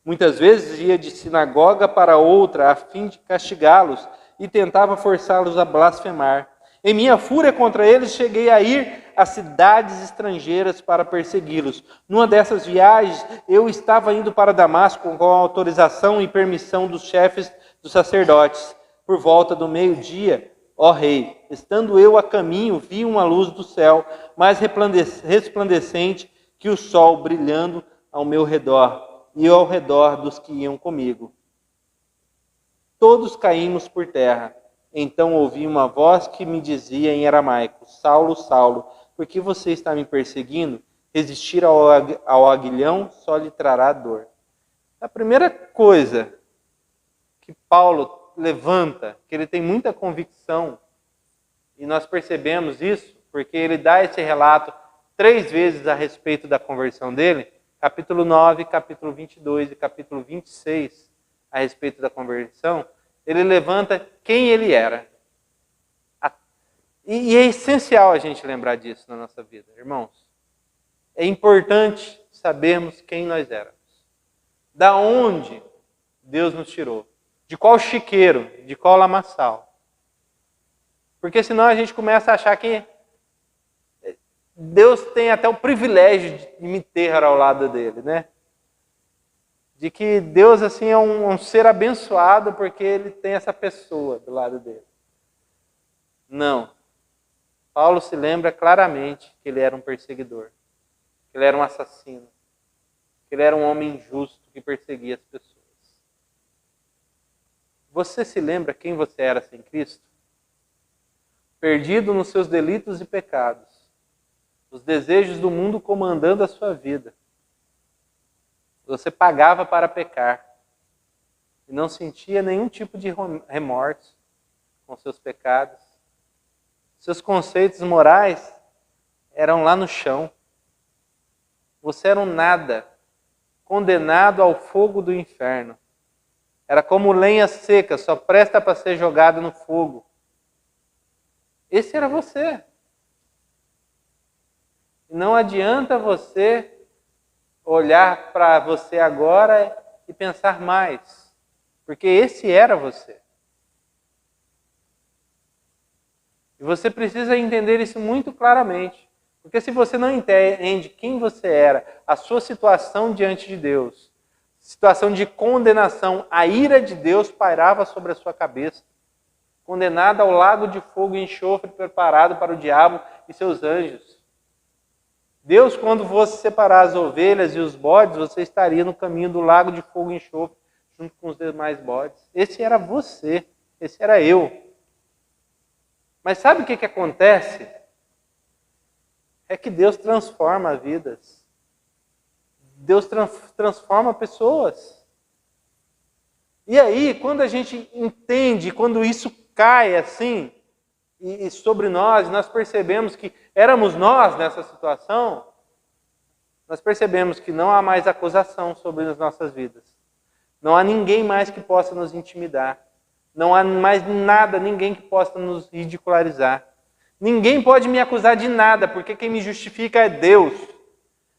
Muitas vezes ia de sinagoga para outra a fim de castigá-los e tentava forçá-los a blasfemar. Em minha fúria contra eles, cheguei a ir a cidades estrangeiras para persegui-los. Numa dessas viagens, eu estava indo para Damasco com a autorização e permissão dos chefes dos sacerdotes. Por volta do meio-dia, ó rei, estando eu a caminho, vi uma luz do céu, mais resplandecente que o sol, brilhando ao meu redor e ao redor dos que iam comigo. Todos caímos por terra. Então ouvi uma voz que me dizia em aramaico: Saulo, Saulo, por que você está me perseguindo? Resistir ao aguilhão só lhe trará dor. A primeira coisa que Paulo levanta, que ele tem muita convicção, e nós percebemos isso, porque ele dá esse relato 3 vezes a respeito da conversão dele, capítulo 9, capítulo 22 e capítulo 26, a respeito da conversão, ele levanta quem ele era. E é essencial a gente lembrar disso na nossa vida, irmãos. É importante sabermos quem nós éramos. Da onde Deus nos tirou. De qual chiqueiro, de qual lamaçal. Porque senão a gente começa a achar que Deus tem até o privilégio de me ter ao lado dele, né? De que Deus assim é um ser abençoado porque ele tem essa pessoa do lado dele. Não. Paulo se lembra claramente que ele era um perseguidor, que ele era um assassino, que ele era um homem injusto que perseguia as pessoas. Você se lembra quem você era sem Cristo? Perdido nos seus delitos e pecados, os desejos do mundo comandando a sua vida. Você pagava para pecar e não sentia nenhum tipo de remorso com seus pecados. Seus conceitos morais eram lá no chão. Você era um nada, condenado ao fogo do inferno. Era como lenha seca, só presta para ser jogada no fogo. Esse era você. E não adianta você olhar para você agora e pensar mais, porque esse era você. E você precisa entender isso muito claramente, porque se você não entende quem você era, a sua situação diante de Deus, situação de condenação, a ira de Deus pairava sobre a sua cabeça, condenado ao lago de fogo e enxofre preparado para o diabo e seus anjos. Deus, quando fosse separar as ovelhas e os bodes, você estaria no caminho do lago de fogo e enxofre, junto com os demais bodes. Esse era você, esse era eu. Mas sabe o que acontece? É que Deus transforma vidas. Deus transforma pessoas. E aí, quando a gente entende, quando isso cai assim, e sobre nós percebemos que éramos nós nessa situação, nós percebemos que não há mais acusação sobre as nossas vidas. Não há ninguém mais que possa nos intimidar. Não há mais nada, ninguém que possa nos ridicularizar. Ninguém pode me acusar de nada, porque quem me justifica é Deus.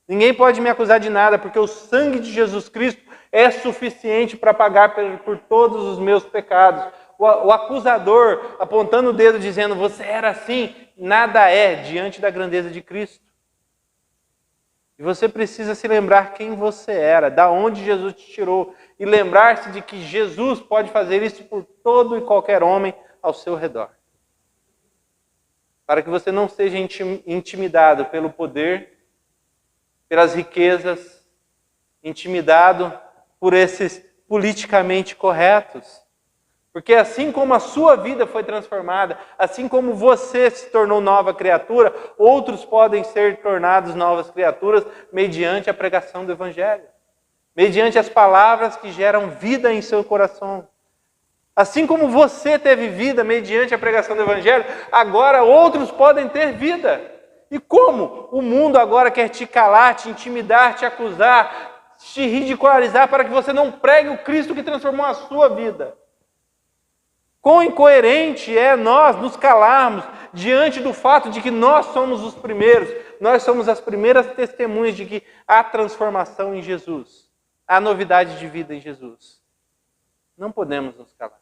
Ninguém pode me acusar de nada, porque o sangue de Jesus Cristo é suficiente para pagar por todos os meus pecados. O acusador apontando o dedo dizendo, você era assim, nada é diante da grandeza de Cristo. E você precisa se lembrar quem você era, da onde Jesus te tirou, e lembrar-se de que Jesus pode fazer isso por todo e qualquer homem ao seu redor. Para que você não seja intimidado pelo poder, pelas riquezas, intimidado por esses politicamente corretos. Porque assim como a sua vida foi transformada, assim como você se tornou nova criatura, outros podem ser tornados novas criaturas mediante a pregação do Evangelho. Mediante as palavras que geram vida em seu coração. Assim como você teve vida mediante a pregação do Evangelho, agora outros podem ter vida. E como o mundo agora quer te calar, te intimidar, te acusar, te ridicularizar para que você não pregue o Cristo que transformou a sua vida. Quão incoerente é nós nos calarmos diante do fato de que nós somos os primeiros, nós somos as primeiras testemunhas de que há transformação em Jesus, há novidade de vida em Jesus. Não podemos nos calar.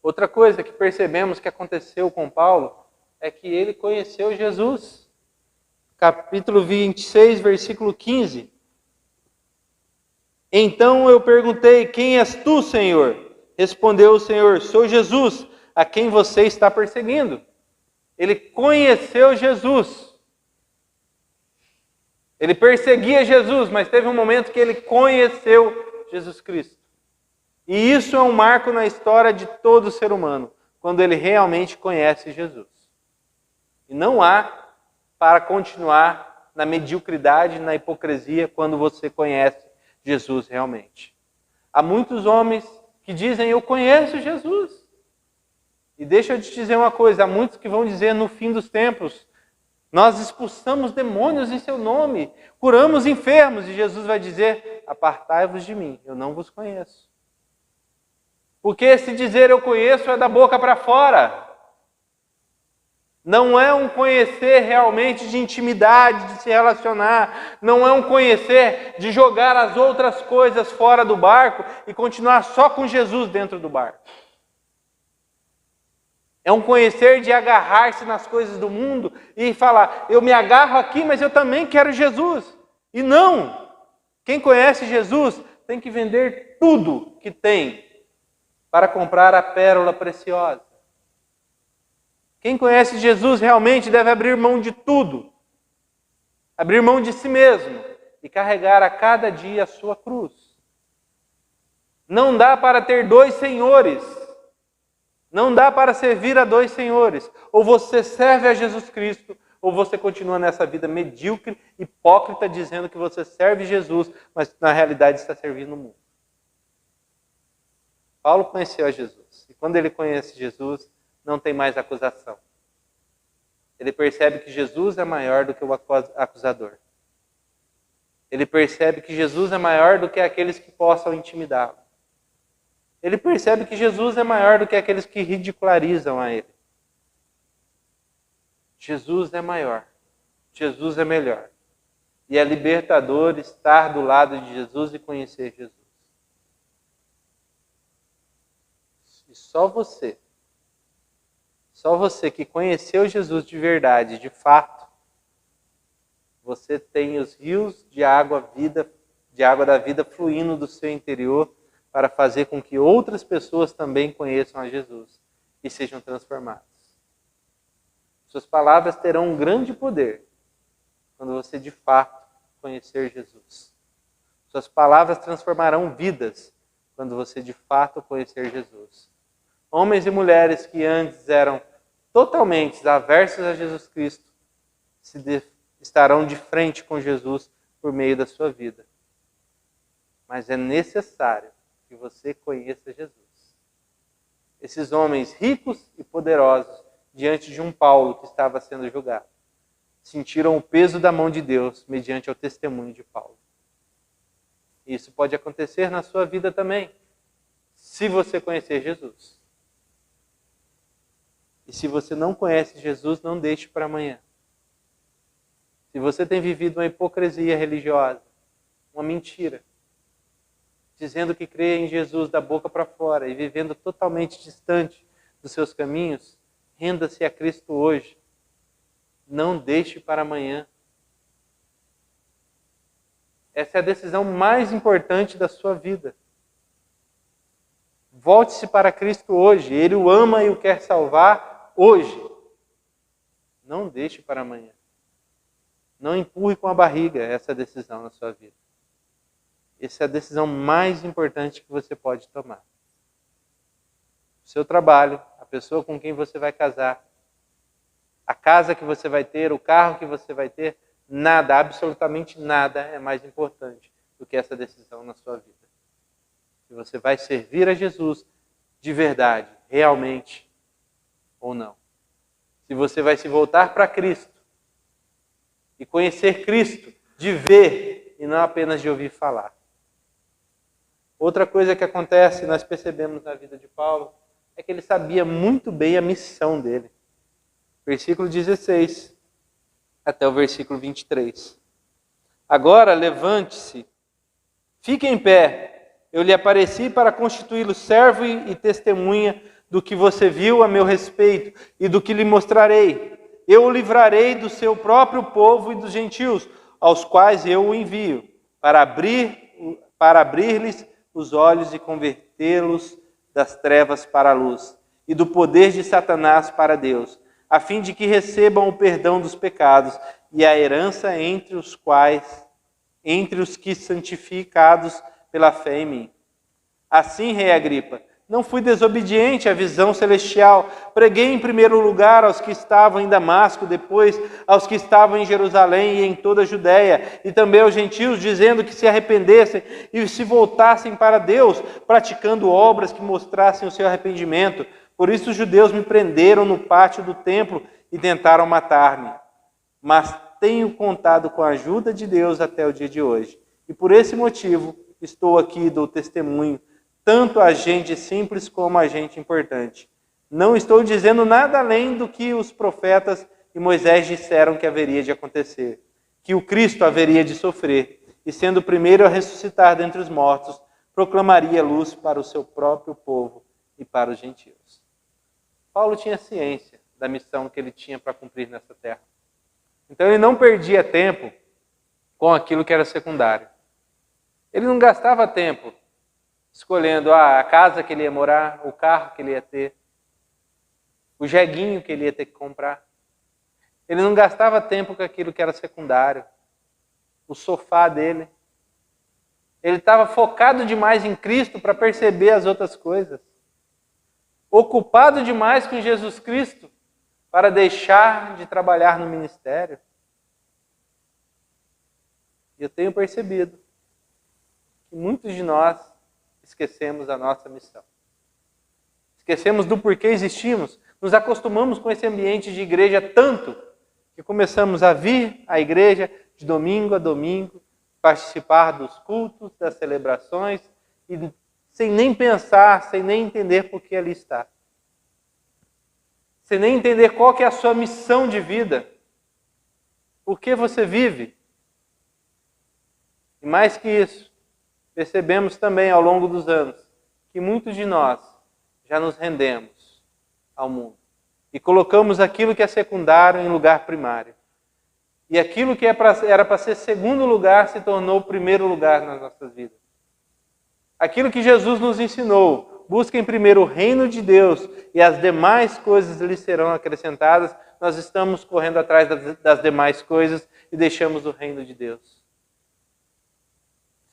Outra coisa que percebemos que aconteceu com Paulo é que ele conheceu Jesus. Capítulo 26, versículo 15. Então eu perguntei, quem és tu, Senhor? Respondeu o Senhor: sou Jesus, a quem você está perseguindo. Ele conheceu Jesus. Ele perseguia Jesus, mas teve um momento que ele conheceu Jesus Cristo. E isso é um marco na história de todo ser humano, quando ele realmente conhece Jesus. E não há para continuar na mediocridade, na hipocrisia, quando você conhece Jesus realmente. Há muitos homens que dizem: eu conheço Jesus. E deixa eu te dizer uma coisa, há muitos que vão dizer no fim dos tempos: nós expulsamos demônios em seu nome, curamos enfermos. E Jesus vai dizer: apartai-vos de mim, eu não vos conheço. Porque se dizer eu conheço é da boca para fora. Não é um conhecer realmente de intimidade, de se relacionar. Não é um conhecer de jogar as outras coisas fora do barco e continuar só com Jesus dentro do barco. É um conhecer de agarrar-se nas coisas do mundo e falar: eu me agarro aqui, mas eu também quero Jesus. E não! Quem conhece Jesus tem que vender tudo que tem para comprar a pérola preciosa. Quem conhece Jesus realmente deve abrir mão de tudo, abrir mão de si mesmo e carregar a cada dia a sua cruz. Não dá para ter dois senhores, não dá para servir a dois senhores. Ou você serve a Jesus Cristo, ou você continua nessa vida medíocre, hipócrita, dizendo que você serve Jesus, mas na realidade está servindo o mundo. Paulo conheceu a Jesus. E quando ele conhece Jesus, não tem mais acusação. Ele percebe que Jesus é maior do que o acusador. Ele percebe que Jesus é maior do que aqueles que possam intimidá-lo. Ele percebe que Jesus é maior do que aqueles que ridicularizam a ele. Jesus é maior. Jesus é melhor. E é libertador estar do lado de Jesus e conhecer Jesus. E só você que conheceu Jesus de verdade, de fato, você tem os rios de água da vida fluindo do seu interior para fazer com que outras pessoas também conheçam a Jesus e sejam transformadas. Suas palavras terão um grande poder quando você de fato conhecer Jesus. Suas palavras transformarão vidas quando você de fato conhecer Jesus. Homens e mulheres que antes eram totalmente aversos a Jesus Cristo estarão de frente com Jesus por meio da sua vida. Mas é necessário que você conheça Jesus. Esses homens ricos e poderosos, diante de um Paulo que estava sendo julgado, sentiram o peso da mão de Deus mediante o testemunho de Paulo. Isso pode acontecer na sua vida também, se você conhecer Jesus. E se você não conhece Jesus, não deixe para amanhã. Se você tem vivido uma hipocrisia religiosa, uma mentira, dizendo que crê em Jesus da boca para fora e vivendo totalmente distante dos seus caminhos, renda-se a Cristo hoje. Não deixe para amanhã. Essa é a decisão mais importante da sua vida. Volte-se para Cristo hoje. Ele o ama e o quer salvar hoje. Não deixe para amanhã. Não empurre com a barriga essa decisão na sua vida. Essa é a decisão mais importante que você pode tomar. O seu trabalho, a pessoa com quem você vai casar, a casa que você vai ter, o carro que você vai ter, nada, absolutamente nada é mais importante do que essa decisão na sua vida. Se você vai servir a Jesus de verdade, realmente, ou não. Se você vai se voltar para Cristo e conhecer Cristo de ver e não apenas de ouvir falar. Outra coisa que acontece, nós percebemos na vida de Paulo, é que ele sabia muito bem a missão dele. Versículo 16 até o versículo 23. Agora levante-se, fique em pé, eu lhe apareci para constituí-lo servo e testemunha do que você viu a meu respeito e do que lhe mostrarei. Eu o livrarei do seu próprio povo e dos gentios, aos quais eu o envio, para abrir-lhes os olhos e convertê-los das trevas para a luz, e do poder de Satanás para Deus, a fim de que recebam o perdão dos pecados e a herança entre os que santificados pela fé em mim. Assim, rei Agripa, não fui desobediente à visão celestial. Preguei em primeiro lugar aos que estavam em Damasco, depois aos que estavam em Jerusalém e em toda a Judéia, e também aos gentios, dizendo que se arrependessem e se voltassem para Deus, praticando obras que mostrassem o seu arrependimento. Por isso os judeus me prenderam no pátio do templo e tentaram matar-me. Mas tenho contado com a ajuda de Deus até o dia de hoje. E por esse motivo estou aqui e dou testemunho, tanto a gente simples como a gente importante. Não estou dizendo nada além do que os profetas e Moisés disseram que haveria de acontecer, que o Cristo haveria de sofrer, e sendo o primeiro a ressuscitar dentre os mortos, proclamaria luz para o seu próprio povo e para os gentios. Paulo tinha ciência da missão que ele tinha para cumprir nessa terra. Então ele não perdia tempo com aquilo que era secundário. Ele não gastava tempo escolhendo a casa que ele ia morar, o carro que ele ia ter, o jeguinho que ele ia ter que comprar. Ele não gastava tempo com aquilo que era secundário, o sofá dele. Ele estava focado demais em Cristo para perceber as outras coisas. Ocupado demais com Jesus Cristo para deixar de trabalhar no ministério. E eu tenho percebido que muitos de nós esquecemos a nossa missão. Esquecemos do porquê existimos. Nos acostumamos com esse ambiente de igreja tanto que começamos a vir à igreja de domingo a domingo, participar dos cultos, das celebrações, e sem nem pensar, sem nem entender por que ali está. Sem nem entender qual que é a sua missão de vida. Por que você vive? E mais que isso, percebemos também ao longo dos anos que muitos de nós já nos rendemos ao mundo e colocamos aquilo que é secundário em lugar primário. E aquilo que era para ser segundo lugar se tornou o primeiro lugar nas nossas vidas. Aquilo que Jesus nos ensinou, busquem primeiro o reino de Deus e as demais coisas lhe serão acrescentadas, nós estamos correndo atrás das demais coisas e deixamos o reino de Deus.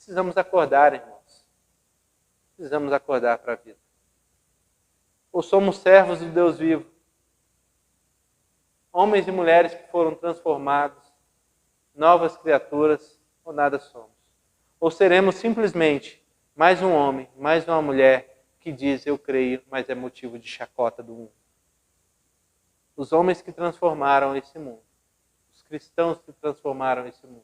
Precisamos acordar, irmãos. Precisamos acordar para a vida. Ou somos servos do Deus vivo. Homens e mulheres que foram transformados, novas criaturas, ou nada somos. Ou seremos simplesmente mais um homem, mais uma mulher que diz eu creio, mas é motivo de chacota do mundo. Os homens que transformaram esse mundo, os cristãos que transformaram esse mundo,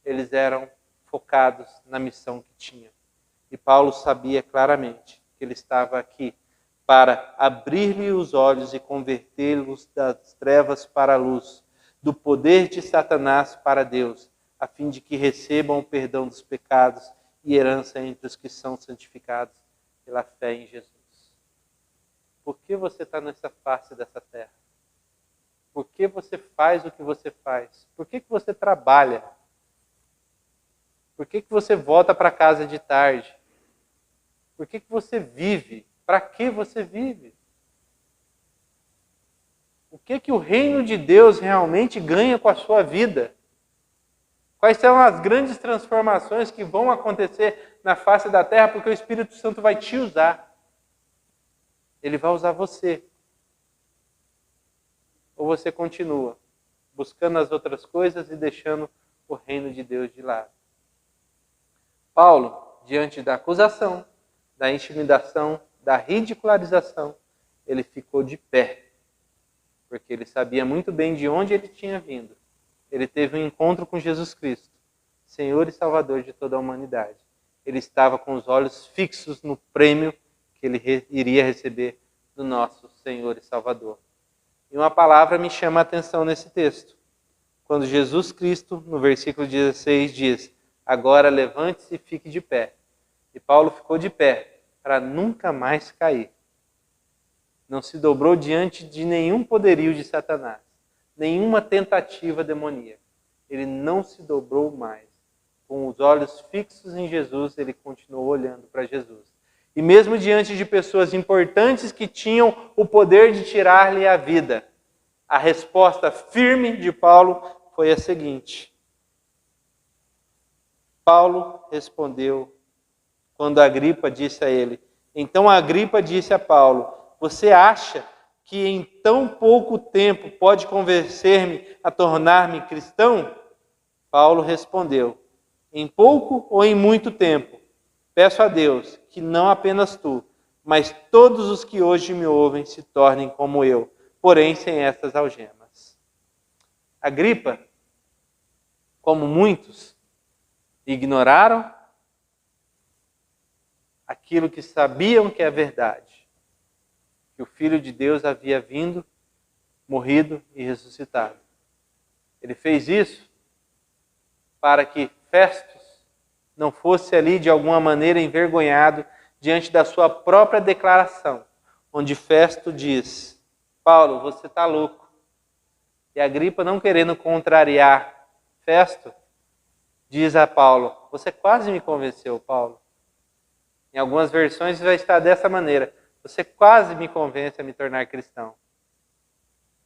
eles eram focados na missão que tinham. E Paulo sabia claramente que ele estava aqui para abrir-lhe os olhos e convertê-los das trevas para a luz, do poder de Satanás para Deus, a fim de que recebam o perdão dos pecados e herança entre os que são santificados pela fé em Jesus. Por que você está nessa face dessa terra? Por que você faz o que você faz? Por que você trabalha? Por que você volta para casa de tarde? Por que você vive? Para que você vive? O que o reino de Deus realmente ganha com a sua vida? Quais são as grandes transformações que vão acontecer na face da terra porque o Espírito Santo vai te usar? Ele vai usar você. Ou você continua buscando as outras coisas e deixando o reino de Deus de lado? Paulo, diante da acusação, da intimidação, da ridicularização, ele ficou de pé, porque ele sabia muito bem de onde ele tinha vindo. Ele teve um encontro com Jesus Cristo, Senhor e Salvador de toda a humanidade. Ele estava com os olhos fixos no prêmio que ele iria receber do nosso Senhor e Salvador. E uma palavra me chama a atenção nesse texto. Quando Jesus Cristo, no versículo 16, diz: agora levante-se e fique de pé. E Paulo ficou de pé para nunca mais cair. Não se dobrou diante de nenhum poderio de Satanás, nenhuma tentativa demoníaca. Ele não se dobrou mais. Com os olhos fixos em Jesus, ele continuou olhando para Jesus. E mesmo diante de pessoas importantes que tinham o poder de tirar-lhe a vida, a resposta firme de Paulo foi a seguinte. Paulo respondeu quando Agripa disse a ele. Então Agripa disse a Paulo, você acha que em tão pouco tempo pode convencer-me a tornar-me cristão? Paulo respondeu, em pouco ou em muito tempo, peço a Deus que não apenas tu, mas todos os que hoje me ouvem se tornem como eu, porém sem estas algemas. Agripa, como muitos, ignoraram aquilo que sabiam que é verdade, que o Filho de Deus havia vindo, morrido e ressuscitado. Ele fez isso para que Festus não fosse ali de alguma maneira envergonhado diante da sua própria declaração, onde Festo diz, Paulo, você está louco. E Agripa, não querendo contrariar Festo, diz a Paulo, você quase me convenceu, Paulo. Em algumas versões vai estar dessa maneira, você quase me convence a me tornar cristão.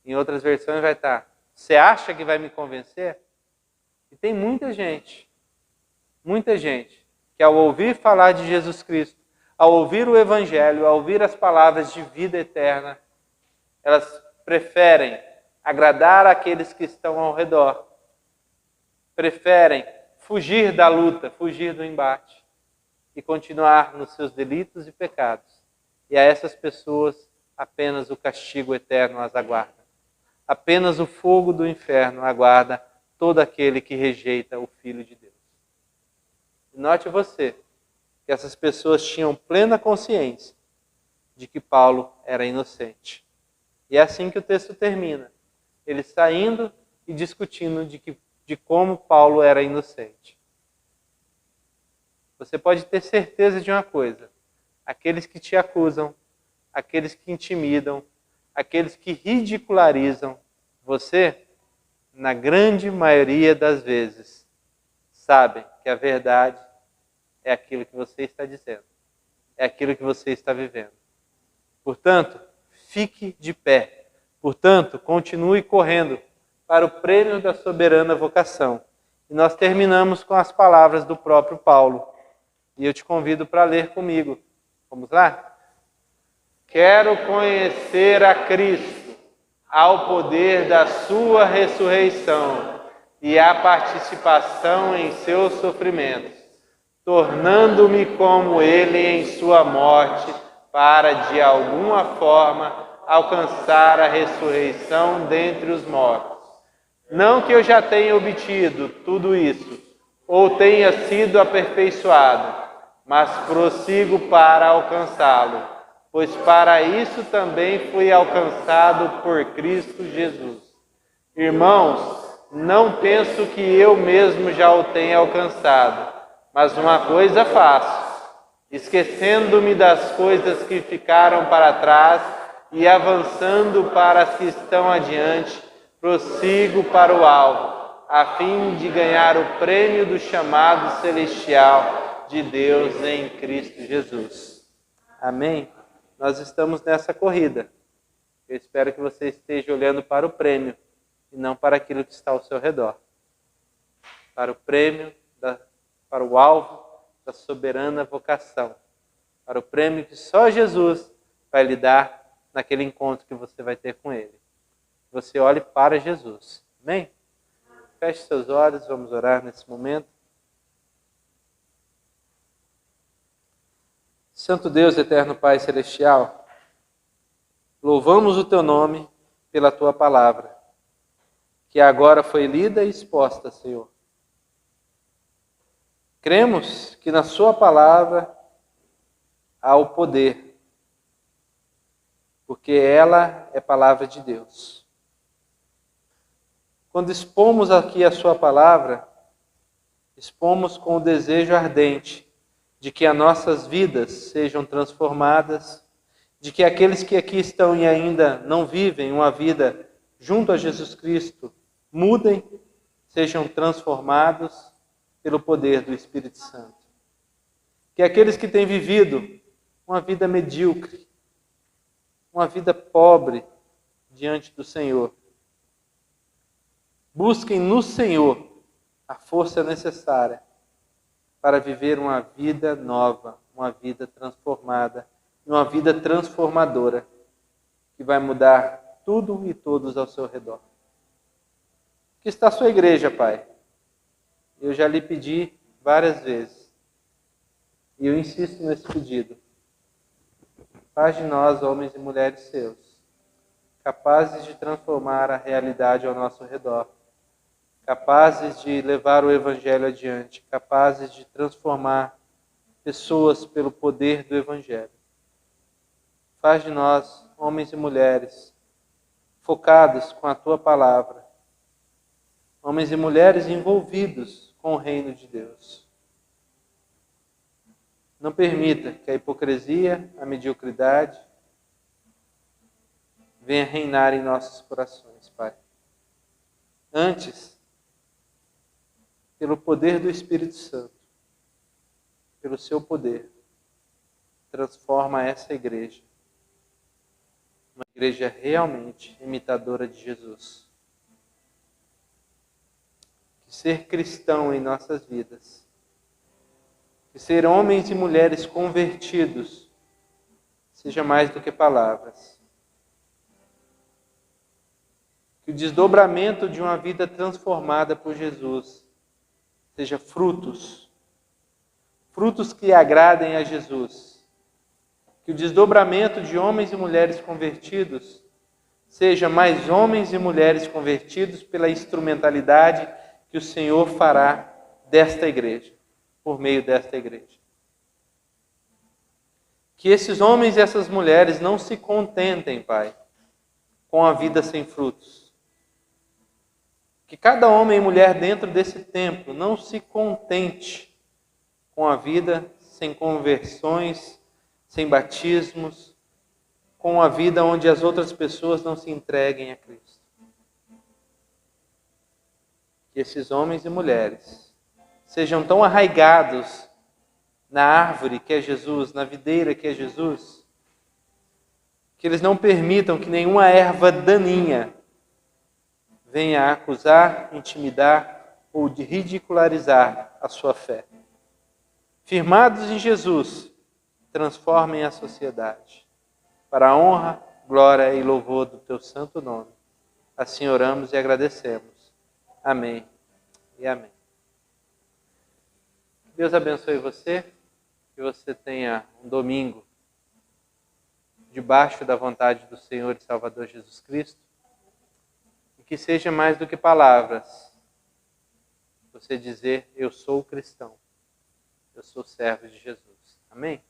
Em outras versões vai estar, você acha que vai me convencer? E tem muita gente, que ao ouvir falar de Jesus Cristo, ao ouvir o Evangelho, ao ouvir as palavras de vida eterna, elas preferem agradar aqueles que estão ao redor, preferem fugir da luta, fugir do embate e continuar nos seus delitos e pecados. E a essas pessoas apenas o castigo eterno as aguarda. Apenas o fogo do inferno aguarda todo aquele que rejeita o Filho de Deus. E note você que essas pessoas tinham plena consciência de que Paulo era inocente. E é assim que o texto termina. Eles saindo e discutindo de como Paulo era inocente. Você pode ter certeza de uma coisa. Aqueles que te acusam, aqueles que intimidam, aqueles que ridicularizam você, na grande maioria das vezes, sabem que a verdade é aquilo que você está dizendo, é aquilo que você está vivendo. Portanto, fique de pé. Portanto, continue correndo para o prêmio da soberana vocação. E nós terminamos com as palavras do próprio Paulo. E eu te convido para ler comigo. Vamos lá? Quero conhecer a Cristo, ao poder da sua ressurreição e a participação em seus sofrimentos, tornando-me como ele em sua morte, para de alguma forma alcançar a ressurreição dentre os mortos. Não que eu já tenha obtido tudo isso, ou tenha sido aperfeiçoado, mas prossigo para alcançá-lo, pois para isso também fui alcançado por Cristo Jesus. Irmãos, não penso que eu mesmo já o tenha alcançado, mas uma coisa faço, esquecendo-me das coisas que ficaram para trás e avançando para as que estão adiante, prossigo para o alvo, a fim de ganhar o prêmio do chamado celestial de Deus em Cristo Jesus. Amém? Nós estamos nessa corrida. Eu espero que você esteja olhando para o prêmio e não para aquilo que está ao seu redor. Para o prêmio, para o alvo da soberana vocação. Para o prêmio que só Jesus vai lhe dar naquele encontro que você vai ter com Ele. Você olhe para Jesus. Amém? Feche seus olhos, vamos orar nesse momento. Santo Deus, eterno Pai Celestial, louvamos o Teu nome pela Tua palavra, que agora foi lida e exposta, Senhor. Cremos que na Sua palavra há o poder, porque ela é palavra de Deus. Quando expomos aqui a Sua palavra, expomos com o desejo ardente de que as nossas vidas sejam transformadas, de que aqueles que aqui estão e ainda não vivem uma vida junto a Jesus Cristo, mudem, sejam transformados pelo poder do Espírito Santo. Que aqueles que têm vivido uma vida medíocre, uma vida pobre diante do Senhor. Busquem no Senhor a força necessária para viver uma vida nova, uma vida transformada, uma vida transformadora, que vai mudar tudo e todos ao seu redor. Aqui está a sua igreja, Pai. Eu já lhe pedi várias vezes, e eu insisto nesse pedido. Faz de nós, homens e mulheres seus, capazes de transformar a realidade ao nosso redor, capazes de levar o Evangelho adiante, capazes de transformar pessoas pelo poder do Evangelho. Faz de nós, homens e mulheres, focados com a Tua Palavra, homens e mulheres envolvidos com o reino de Deus. Não permita que a hipocrisia, a mediocridade, venha reinar em nossos corações, Pai. Antes, pelo poder do Espírito Santo, pelo seu poder, transforma essa igreja, uma igreja realmente imitadora de Jesus. Que ser cristão em nossas vidas, que ser homens e mulheres convertidos, seja mais do que palavras. Que o desdobramento de uma vida transformada por Jesus seja frutos que agradem a Jesus. Que o desdobramento de homens e mulheres convertidos seja mais homens e mulheres convertidos pela instrumentalidade que o Senhor fará desta igreja, por meio desta igreja. Que esses homens e essas mulheres não se contentem, Pai, com a vida sem frutos. Que cada homem e mulher dentro desse templo não se contente com a vida sem conversões, sem batismos, com a vida onde as outras pessoas não se entreguem a Cristo. Que esses homens e mulheres sejam tão arraigados na árvore que é Jesus, na videira que é Jesus, que eles não permitam que nenhuma erva daninha venha a acusar, intimidar ou de ridicularizar a sua fé. Firmados em Jesus, transformem a sociedade para a honra, glória e louvor do teu santo nome. Assim oramos e agradecemos. Amém e amém. Deus abençoe você, que você tenha um domingo debaixo da vontade do Senhor e Salvador Jesus Cristo, e que seja mais do que palavras, você dizer, eu sou cristão, eu sou servo de Jesus. Amém?